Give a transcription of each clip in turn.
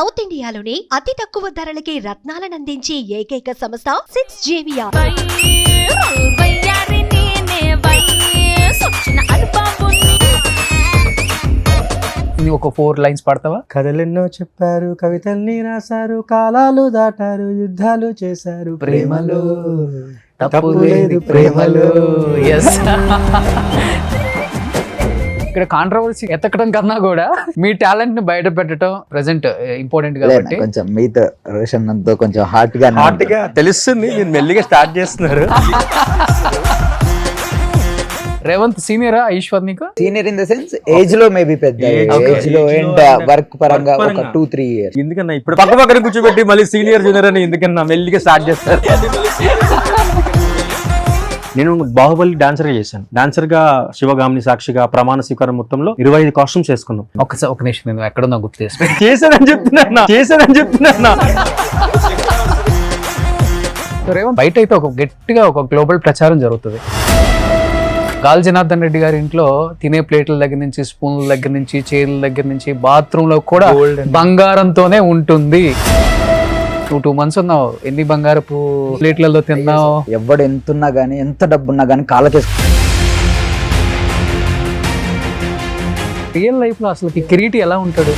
South ఇండియాలోని అతి తక్కువ ధరలకి రత్నాలనందించే ఏకైక సంస్థ 6JVR. ఒక 4 లైన్స్ పాడతావా? కథలెన్నో చెప్పారు, కవితల్ని రాశారు, కాలాలు దాటారు, యుద్ధాలు చేశారు, ప్రేమలో తప్పు లేదు ప్రేమలో. ఎస్. ఇక్కడ కాంట్రవర్సీ ఎత్తకడం కన్నా కూడా మీ టాలెంట్ ని బయట పెట్టడం ప్రెసెంట్ ఇంపార్టెంట్ కాబట్టి కొంచెం మీతో రోషన్ తో కొంచెం హార్ట్ గా తెలుస్తుంది. మీరు మెల్లిగా స్టార్ట్ చేస్తున్నారు. రేవంత్ సీనియరా ఈశ్వర్ నీకు? Senior in the sense age లో మేబీ పెద్ద ఏజ్ లో అండ్ వర్క్ పరంగా ఒక 2-3 years. ఎందుకన్నా ఇప్పుడు పక్క పక్కన కూర్చోబెట్టి మళ్ళీ సీనియర్ జూనియర్ అని ఎందుకన్నా మెల్లిగా స్టార్ట్ చేస్తారు? నేను బాహుబలి డాన్సర్ గా చేశాను. డాన్సర్ గా శివగామిని సాక్షిగా ప్రమాణ స్వీకారం మొత్తంలో 25 కాస్ట్యూమ్స్ వేసుకున్నాం. ఒక నిమిషం, నేను ఎక్కడున్నా గుర్తు చేసి చేశానని చెప్తున్నా. రేవంత్ బయట అయితే ఒక గట్టిగా ఒక గ్లోబల్ ప్రచారం జరుగుతుంది. గాలి జనార్దన్ రెడ్డి గారి ఇంట్లో తినే ప్లేట్ల దగ్గర నుంచి, స్పూన్ల దగ్గర నుంచి, చైర్ల దగ్గర నుంచి, బాత్రూమ్ లో కూడా బంగారంతోనే ఉంటుంది. నువ్వు 2 months ఉన్నావు, ఎన్ని బంగారపు ప్లేట్లలో తిన్నావు? ఎవడు ఎంతున్నా గానీ, ఎంత డబ్బున్నా గానీ కాళ్ళకేసు. రియల్ లైఫ్ లో అసలు ఈ కిరీటి ఎలా ఉంటాడు?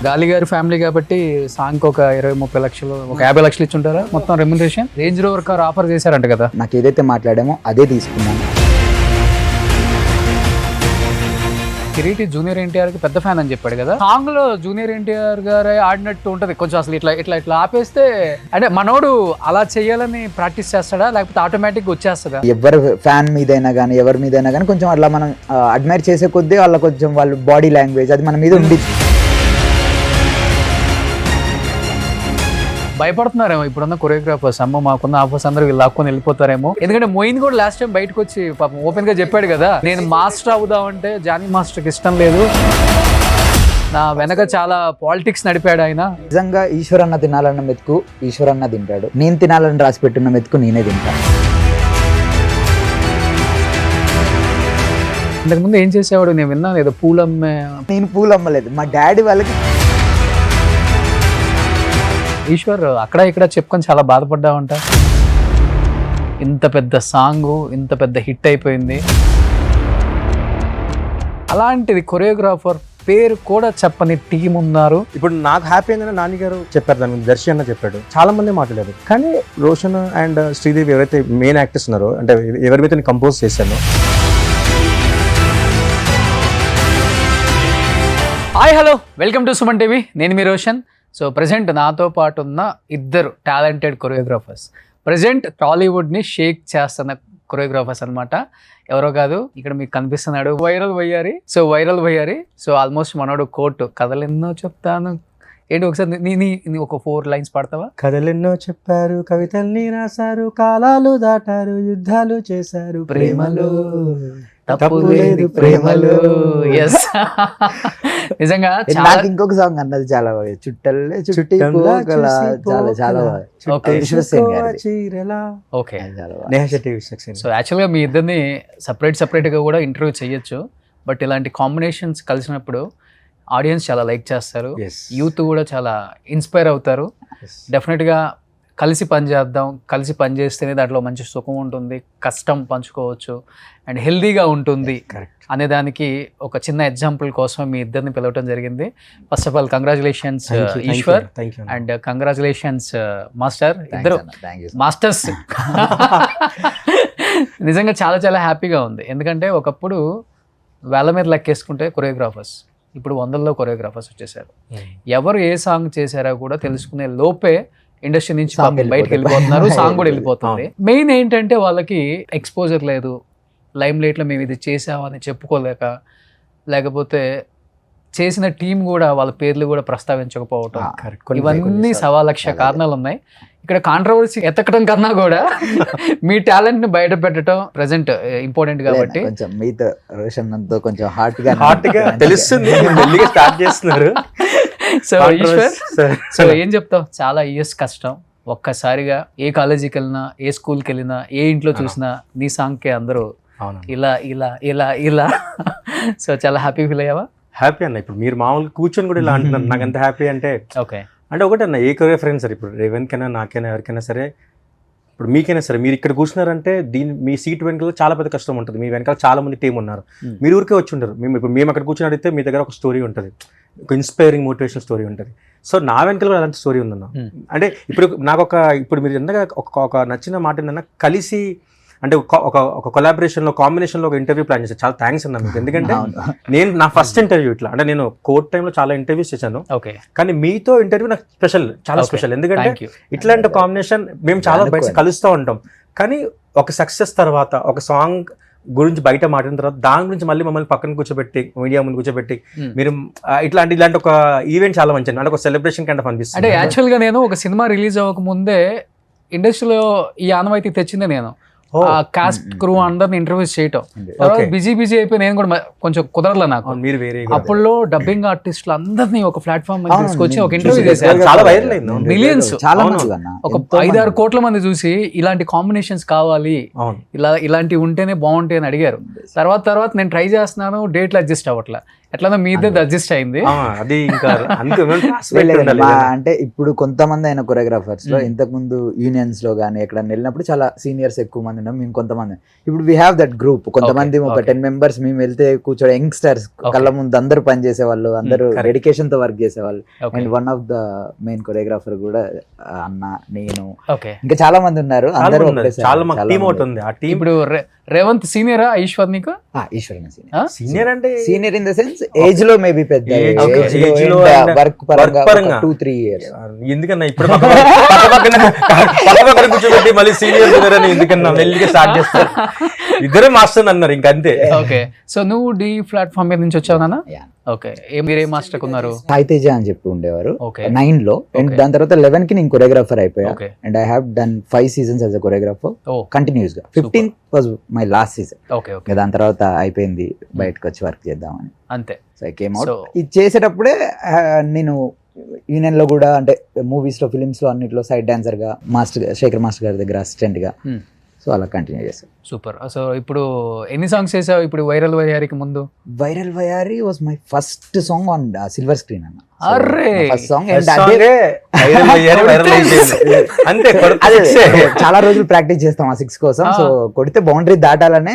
గాలి గారి ఫ్యామిలీ కాబట్టి సాంగ్ ఒక 20-30 లక్షలు, ఒక 50 లక్షలు ఇచ్చుంటారా మొత్తం remuneration? Range rover car offer చేశారంట కదా. నాకు ఏదైతే మాట్లాడామో అదే తీసుకున్నాను. కిరీటి జూనియర్ ఎన్టీఆర్ కి పెద్ద ఫ్యాన్ అని చెప్పాడు కదా. సాంగ్ లో జూనియర్ ఎన్టీఆర్ గారు ఆడినట్టు ఉంటది కొంచెం. అసలు ఇట్లా ఆపేస్తే అంటే మనోడు అలా చేయాలని ప్రాక్టీస్ చేస్తాడా, లేకపోతే ఆటోమేటిక్ వచ్చేస్తుందా? ఎవరి ఫ్యాన్ మీదైనా కానీ, ఎవరి మీదైనా కానీ కొంచెం అట్లా మనం అడ్మైర్ చేసే కొద్దీ వాళ్ళ కొంచెం వాళ్ళ బాడీ లాంగ్వేజ్ అది మన మీద ఉంది. భయపడుతున్నారేమో ఇప్పుడున్న కొరియోగ్రాఫర్స్, అమ్మ మాకున్న ఆఫర్స్ అందరూ వీళ్ళు లాక్కొని వెళ్ళిపోతారేమో. ఎందుకంటే మొయిన్ కూడా లాస్ట్ టైం బయటకు వచ్చి పాపం ఓపెన్ గా చెప్పాడు కదా, నేను మాస్టర్ అవుదామంటే జానీ మాస్టర్కి ఇష్టం లేదు, నా వెనక చాలా పాలిటిక్స్ నడిపాడు ఆయన. నిజంగా ఈశ్వరన్న తినాలన్న మెతుకు ఈశ్వరన్న తింటాడు, నేను తినాలని రాసి పెట్టిన మెతుకు నేనే తింటాను. ఇంతకుముందు ఏం చేసేవాడు నేను విన్నాను, ఏదో పూలమ్మే. నేను పూలు అమ్మలేదు, మా డాడీ వాళ్ళకి. ఈశ్వర్ అక్కడ ఇక్కడ చెప్పుకొని చాలా బాధపడ్డావంట. ఇంత పెద్ద సాంగ్, ఇంత పెద్ద హిట్ అయిపోయింది, అలాంటిది కొరియోగ్రాఫర్ పేరు కూడా చెప్పని టీం ఉన్నారు. ఇప్పుడు నాకు హ్యాపీ ఏంటంటే నాని గారు చెప్పారు, దాని గురించి దర్శి అన్న చెప్పాడు, చాలా మంది మాట్లాడారు. కానీ రోషన్ అండ్ శ్రీదేవి ఎవరైతే మెయిన్ యాక్టర్స్ ఉన్నారో, అంటే ఎవరివైతే నేను కంపోజ్ చేశానో. Hi hello, welcome to Suman TV. నేను మీ రోషన్. సో ప్రజెంట్ నాతో పాటు ఉన్న ఇద్దరు టాలెంటెడ్ కొరియోగ్రాఫర్స్, ప్రజెంట్ టాలీవుడ్ని షేక్ చేస్తున్న కొరియోగ్రాఫర్స్ అనమాట. ఎవరో కాదు, ఇక్కడ మీకు కనిపిస్తున్నాడు వైరల్ వయ్యారి. సో ఆల్మోస్ట్ మనోడు కోర్టు కథలెన్నో చెప్తాను ఏంటి, ఒకసారి నీ ఒక 4 లైన్స్ పాడతావా? కథలెన్నో చెప్పారు, కవితల్ని రాశారు, కాలాలు దాటారు, యుద్ధాలు చేశారు, ప్రేమలో తప్పు లేదు ప్రేమలో. ఎస్. నిజంగా నాకు ఇంకొక సాంగ్ అన్నది చాలా బాగా, చుట్టల్లే చుట్టి చాలా ఓకే. సో యాక్చువల్గా మీ ఇద్దరిని సపరేట్గా కూడా ఇంటర్వ్యూ చేయొచ్చు, బట్ ఇలాంటి కాంబినేషన్స్ కలిసినప్పుడు ఆడియన్స్ చాలా లైక్ చేస్తారు, యూత్ కూడా చాలా ఇన్స్పైర్ అవుతారు. డెఫినెట్గా కలిసి పనిచేద్దాం, కలిసి పనిచేస్తేనే దాంట్లో మంచి సుఖం ఉంటుంది, కష్టం పంచుకోవచ్చు అండ్ హెల్దీగా ఉంటుంది అనే దానికి ఒక చిన్న ఎగ్జాంపుల్ కోసం మీ ఇద్దరిని పిలవటం జరిగింది. First of all congratulations Eshwar and congratulations master, ఇద్దరు మాస్టర్స్. నిజంగా చాలా చాలా హ్యాపీగా ఉంది, ఎందుకంటే ఒకప్పుడు వేల మీద లెక్కేసుకుంటే కొరియోగ్రాఫర్స్, ఇప్పుడు 100లో కొరియోగ్రాఫర్స్ వచ్చేసారు. ఎవరు ఏ సాంగ్ చేశారో కూడా తెలుసుకునే లోపే ఇండస్ట్రీ నుంచి బయటకు వెళ్ళిపోతున్నారు, సాంగ్ కూడా వెళ్ళిపోతుంది. మెయిన్ ఏంటంటే వాళ్ళకి ఎక్స్పోజర్ లేదు, లైమ్ లైట్లో మేము ఇది చేసామని చెప్పుకోలేక, లేకపోతే చేసిన టీం కూడా వాళ్ళ పేర్లు కూడా ప్రస్తావించకపోవటం, ఇవన్నీ 1,000,000 కారణాలు ఉన్నాయి. ఇక్కడ కాంట్రవర్సీ ఎత్తకడం కన్నా కూడా మీ టాలెంట్ ని బయట పెట్టడం ప్రెసెంట్ ఇంపార్టెంట్ కాబట్టి కొంచెం మీతో రోషన్ తో కొంచెం హార్ట్ గా తెలుస్తుంది. మెల్లిగా స్టార్ట్ చేస్తున్నారు. సో ఈశ్వర్, సో ఏం చెప్తావు? చాలా ఇయర్స్ కష్టం, ఒక్కసారిగా ఏ కాలేజీకి వెళ్ళినా, ఏ స్కూల్కి వెళ్ళినా, ఏ ఇంట్లో చూసినా నీ సాంగ్కే అందరూ అవును ఇలా ఇలా ఇలా ఇలా సో చాలా హ్యాపీ ఫీల్ అయ్యావా? హ్యాపీ అన్న. ఇప్పుడు మీరు మామూలుగా కూర్చొని కూడా ఇలా అంటున్నారు, నాకు ఎంత హ్యాపీ అంటే ఓకే అంటే ఒకటి అన్న, ఏ కొరియోగ్రాఫర్ సరే, ఇప్పుడు రేవంత్కైనా నాకైనా ఎవరికైనా సరే, ఇప్పుడు మీకైనా సరే, మీరు ఇక్కడ కూర్చున్నారంటే మీ సీట్ వెనకాల చాలా పెద్ద కష్టం ఉంటుంది. మీ వెనకాల చాలా మంది టీం ఉన్నారు, మీరు ఊరికే వచ్చి ఉండరు. మేము అక్కడ కూర్చొని అడిగితే మీ దగ్గర ఒక స్టోరీ ఉంటుంది, ఒక ఇన్స్పైరింగ్ మోటివేషన్ స్టోరీ ఉంటుంది. సో నా వెనకాల కూడా అలాంటి స్టోరీ ఉందన్న. అంటే ఇప్పుడు మీరు ఎంతగా ఒక నచ్చిన మాట ఏంటన్నా, కలిసి అంటే ఒక కొలాబరేషన్లో కాంబినేషన్లో ఒక ఇంటర్వ్యూ ప్లాన్ చేశాను. చాలా థ్యాంక్స్ అన్న మీకు. ఎందుకంటే నేను నా ఫస్ట్ ఇంటర్వ్యూ ఇట్లా, అంటే నేను కోర్ట్ టైంలో చాలా ఇంటర్వ్యూస్ చేశాను, కానీ మీతో ఇంటర్వ్యూ నాకు స్పెషల్, చాలా స్పెషల్. ఎందుకంటే ఇట్లాంటి కాంబినేషన్ మేము చాలా బయట కలుస్తూ ఉంటాం, కానీ ఒక సక్సెస్ తర్వాత ఒక సాంగ్ గురించి బయట మాట్లాడిన తర్వాత దాని గురించి మళ్ళీ మమ్మల్ని పక్కన కూర్చోబెట్టి, మీడియా ముందు కూర్చోబెట్టి మీరు ఇలాంటి ఒక ఈవెంట్ చాలా మంచిది, అంటే ఒక సెలబ్రేషన్ కైండ్ ఆఫ్ అనిపిస్తుంది. అంటే యాక్చువల్గా నేను ఒక సినిమా రిలీజ్ అవ్వక ముందే ఇండస్ట్రీలో ఈ ఆనవాయితీ తెచ్చిందే నేను. కాస్ట్ క్రూ అందరిని ఇంటర్వ్యూస్ చేయటం, బిజీ అయిపోయి నేను కూడా కొంచెం కుదరలే నాకు. మీరు వేరే అప్పుల్లో డబ్బింగ్ ఆర్టిస్టులు అందరినీ ఒక ప్లాట్ఫామ్ మీద తీసుకొచ్చి ఒక ఇంటర్వ్యూ చేశారు, చాలా వైరల్ అయింది, మిలియన్స్, ఒక 5-6 కోట్ల మంది చూసి ఇలాంటి కాంబినేషన్స్ కావాలి, ఇలాంటివి ఉంటేనే బాగుంటాయి అని అడిగారు. తర్వాత నేను ట్రై చేస్తున్నాను, డేట్లు అడ్జస్ట్ అవ్వట్లే, ఎట్లా మీ ఇద్దరు అడ్జస్ట్ అయింది. అది ఇంకా అంటే ఇప్పుడు కొంతమంది అయిన కొరియోగ్రాఫర్స్ లో ఇంతకు ముందు యూనియన్స్ లో గానీ ఎక్కడ వెళ్ళినప్పుడు చాలా సీనియర్స్ ఎక్కువ మంది ఉన్నాం, మేము కొంతమంది. ఇప్పుడు వీ హ్యావ్ దట్ గ్రూప్, కొంతమంది ఒక 10 members మేము వెళ్తే కూర్చోడం, యంగ్స్టర్స్ కళ్ళ ముందు అందరూ పని చేసేవాళ్ళు, అందరూ డెడికేషన్ తో వర్క్ చేసేవాళ్ళు. And one of the main choreographer కూడా అన్న, నేను, ఇంకా చాలా మంది ఉన్నారు, అందరూ ఇప్పుడు రేవంత్ సీనియరా ఈశ్వర్ నీకు? సీనియర్ అంటే senior in the sense age లో మేబీ పెద్ద, వర్క్ పరంగా 2-3 years. ఎందుకన్నా ఇప్పుడు కూర్చోబెట్టి మళ్ళీ సీనియర్ ఎందుకన్నా మెల్లిగా స్టార్ట్ చేస్తారు, ఇద్దరే మాస్టర్ అన్నారు ఇంకంతే. ఓకే, సో నువ్వు డి ప్లాట్ఫామ్ మీద నుంచి వచ్చావు నాన్న? ఓకే, మీరే మాస్టర్ ఉన్నారు? సాయి తేజ అని చెప్పి ఉండేవారు 9 లో, అండ్ దాని తర్వాత 11 కి నేను కొరియోగ్రాఫర్ అయిపోయా. And I have done 5 seasons as a choreographer continuous గా. 15th was my last season. దాని తర్వాత అయిపోయింది, బయటకు వచ్చి వర్క్ చేద్దామని అంతే. So I came out. ఇది చేసేటప్పుడే నేను యూనియన్ లో కూడా, అంటే మూవీస్ లో, ఫిలిమ్స్ లో, అన్నిట్లో సైడ్ డాన్సర్ గా, శేఖర్ మాస్టర్ గారి దగ్గర అసిస్టెంట్ గా, సో అలా కంటిన్యూ చేస్తాను. సూపర్. సో ఇప్పుడు ఎన్ని సాంగ్స్ చేసావు ఇప్పుడు వైరల్ వయారికి ముందు? Viral Vayari was my first song on silver screen అన్న. అరే ఫస్ట్ సాంగ్, చాలా రోజులు ప్రాక్టీస్ చేస్తాం ఆ 6 కోసం. సో కొడితే బౌండరీ దాటాలనే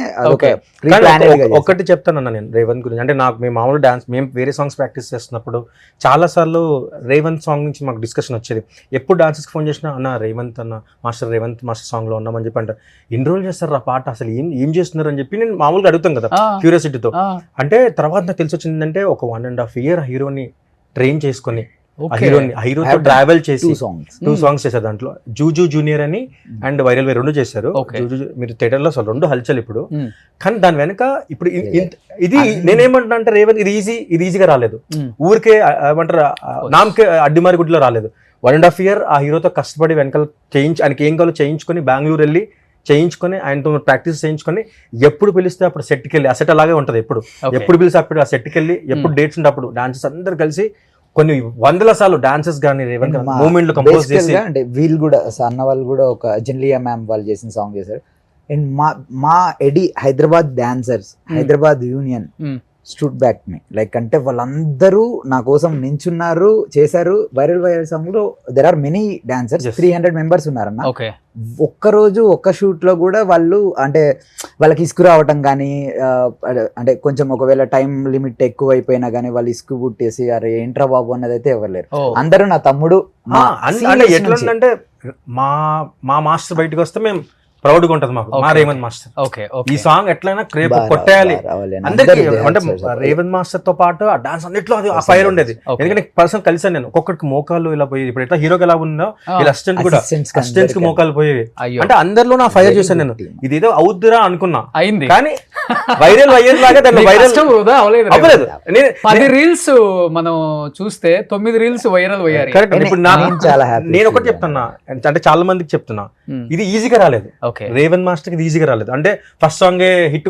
ఒకటి చెప్తానన్నా నేను రేవంత్ గురించి. అంటే నాకు మేము మామూలు డాన్స్, మేము వేరే సాంగ్స్ ప్రాక్టీస్ చేస్తున్నప్పుడు చాలా సార్లు రేవంత్ సాంగ్ నుంచి మాకు డిస్కషన్ వచ్చేది. ఎప్పుడు డాన్సర్స్కి ఫోన్ చేసినా, అన్న రేవంత్ మాస్టర్ సాంగ్ లో ఉన్నామని చెప్పి అంటారు. ఎన్ని రోజులు చేస్తారు ఆ పాట, అసలు ఏం చేస్తున్నారు అని చెప్పి నేను మామూలుగా అడుగుతాం కదా క్యూరియాసిటీతో. అంటే తర్వాత నాకు తెలిసి వచ్చిందంటే ఒక 1.5 year హీరోని ట్రైన్ చేసుకొని, హీరోతో ట్రావెల్ చేసి 2 songs చేశారు. దాంట్లో జూజు జూనియర్ అని అండ్ వైరల్ వై 2 చేశారు. మీరు థియేటర్ లో అసలు 2 హల్చల్ ఇప్పుడు. కానీ దాని వెనక ఇప్పుడు ఇది నేనేమంటున్నా అంటే రేవంత్ ఇది ఈజీగా రాలేదు, ఊరికే ఏమంటారు నామకే అడ్డిమారి గుడ్లో రాలేదు. 1.5 year ఆ హీరోతో కష్టపడి వెనకాల ఆయనకి ఏం కావాలో చేయించుకొని, బెంగళూరు వెళ్ళి చేయించుకొని, ఆయనతో ప్రాక్టీస్ చేయించుకొని, ఎప్పుడు పిలిస్తే అప్పుడు సెట్కి వెళ్ళి, ఆ సెట్ అలాగే ఉంటుంది, ఎప్పుడు పిలిస్తే అప్పుడు ఆ సెట్కి వెళ్ళి, ఎప్పుడు డేట్స్ ఉంటే అప్పుడు డాన్సర్స్ అందరు కలిసి కొన్ని 100 సార్లు డాన్సెస్ కానీ మూమెంట్లు కంపోజ్ చేసి, అంటే వీళ్ళు కూడా అన్న వాళ్ళు కూడా ఒక జెన్లియా మ్యామ్ వాళ్ళు చేసిన సాంగ్ చేశారు. అండ్ మా ఎడి Hyderabad dancers, Hyderabad union stood back me, like అంటే వాళ్ళందరూ నా కోసం నించున్నారు, చేశారు. వైరల్ సాంగ్ లో there are many dancers, 300 members ఉన్నారన్న. ఒక్కరోజు ఒక్క షూట్ లో కూడా వాళ్ళు, అంటే వాళ్ళకి ఇసుకు రావటం కానీ, అంటే కొంచెం ఒకవేళ టైం లిమిట్ ఎక్కువ అయిపోయినా కానీ వాళ్ళు ఇసుకు పుట్టేసి అరే ఏంట్రా బాబు అన్నది అయితే ఎవరు లేరు. అందరూ నా తమ్ముడు. ఎట్లుందంటే మా మాస్టర్ బయటకు వస్తే మేము ప్రౌడ్ గా ఉంటది మాకు, మా రేవంత్ మాస్టర్. ఈ సాంగ్ ఎట్లయినా రేపు కొట్టేయాలి అందరికి. అంటే రేవంత్ మాస్టర్ తో పాటు ఆ డాన్స్ అన్నిట్లో అది ఆ ఫైర్ ఉండేది. ఎందుకంటే పర్సనల్ కలిసాను నేను, ఒక్కొక్కడికి మోకాలు ఇలా పోయి, ఇప్పుడు ఎట్లా హీరోకి ఎలా ఉందో ఇలా అసిస్టెంట్ కూడా అసిస్టెంట్స్ కి మోకాలు పోయేవి. అంటే అందరిలో నా ఫైర్ చూసాను నేను, ఇది ఏదో అవుద్దిరా అనుకున్నా, అయింది. కానీ వైరల్ అయ్యేలాగా దాన్ని వైరల్ అవ్వలేదు. 10 reels మనం చూస్తే 9 reels వైరల్ అయ్యారు. ఇప్పుడు నేను ఒకటి చెప్తున్నా, అంటే చాలా మందికి చెప్తున్నా, ఇది ఈజీగా రాలేదు. రేవంత్ మాస్టర్ ఇది ఈజీగా రాలేదు. అంటే ఫస్ట్ సాంగ్ హిట్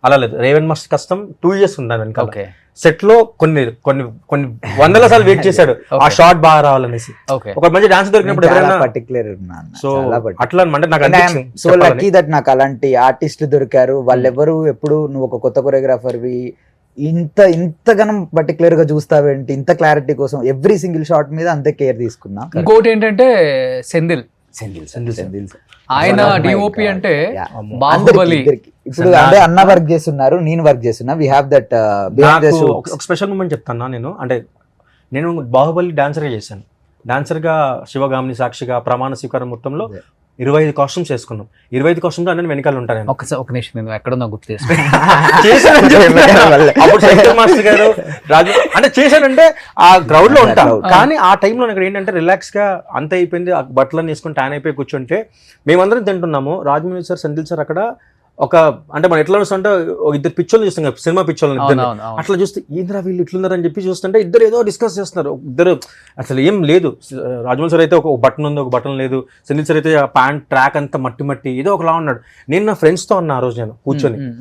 అలా లేదు. రేవన్ మాస్టర్ కష్టం 2 years ఉన్నాను వెనకాల. ఓకే సెట్ లో కొన్ని కొన్ని కొన్ని వందల సార్లు వెయిట్ చేశాడు ఆ షాట్ బాగా రావాలనేసి. ఓకే ఒక మంచి డాన్స్ దొరికినప్పుడు ఎవరైనా పర్టికులర్ సో అట్లా అంటే నాకు సో లక్కీ దట్ నాకు అలాంటి ఆర్టిస్టులు దొరికారు. వాళ్ళెవరు ఎప్పుడు నువ్వు ఒక కొత్త కొరియోగ్రాఫర్వి ఇంతగానం పర్టికులర్ గా చూస్తావేంటి, ఇంత క్లారిటీ కోసం ఎవ్రీ సింగిల్ షాట్ మీద అంతే కేర్ తీసుకున్నా. ఇంకోటి ఏంటంటే సెంధిల్ ఆయన డిఓపి అంటే బాహుబలి. ఇప్పుడు అంటే అన్న వర్క్ చేస్తున్నారు, నేను వర్క్ చేస్తున్నా. వి హావ్ దట్ ఒక స్పెషల్ మూమెంట్ చెప్తాను నేను. అంటే నేను బాహుబలి డాన్సర్ గా చేశాను. డాన్సర్ గా శివగామిని సాక్షిగా ప్రమాణ స్వీకారం మొత్తంలో 25 కాస్ట్యూమ్స్ వేసుకున్నాం. 25 కాస్ట్యూమ్స్ అన్నీ వెనకాల ఉంటాను. ఒక నిమిషం నేను ఎక్కడున్నా గుర్తు అప్పుడు శంకర్ మాస్టర్ గారు రాజు అంటే చేశానంటే ఆ గ్రౌండ్ లో ఉంటాను. కానీ ఆ టైంలో ఇక్కడ ఏంటంటే రిలాక్స్ గా అంత అయిపోయింది, ఆ బట్టలన్నీ వేసుకొని ట్యాన్ అయిపోయి కూర్చుంటే మేమందరం తింటున్నాము. రాజమౌళి సార్, సెంధిల్ సార్ అక్కడ ఒక అంటే మనం ఎట్లా చూస్తుంటే ఇద్దరు పిచ్చోళ్ళు చూస్తాం కదా, సినిమా పిచ్చోళ్ళని ఇద్దరు. అట్లా చూస్తే ఏంద్రా వీళ్ళు ఇట్లున్నారని చెప్పి చూస్తుంటే ఇద్దరు ఏదో డిస్కస్ చేస్తున్నారు. ఇద్దరు అసలు ఏం లేదు. రాజమౌళి సార్ అయితే ఒక బటన్ ఉంది, ఒక బటన్ లేదు. సెంధిల్ సార్ అయితే ఆ ప్యాంట్ ట్రాక్ అంతా మట్టి మట్టి ఏదో ఒకలా ఉన్నాడు. నేను నా ఫ్రెండ్స్తో అన్నా ఆ రోజు, నేను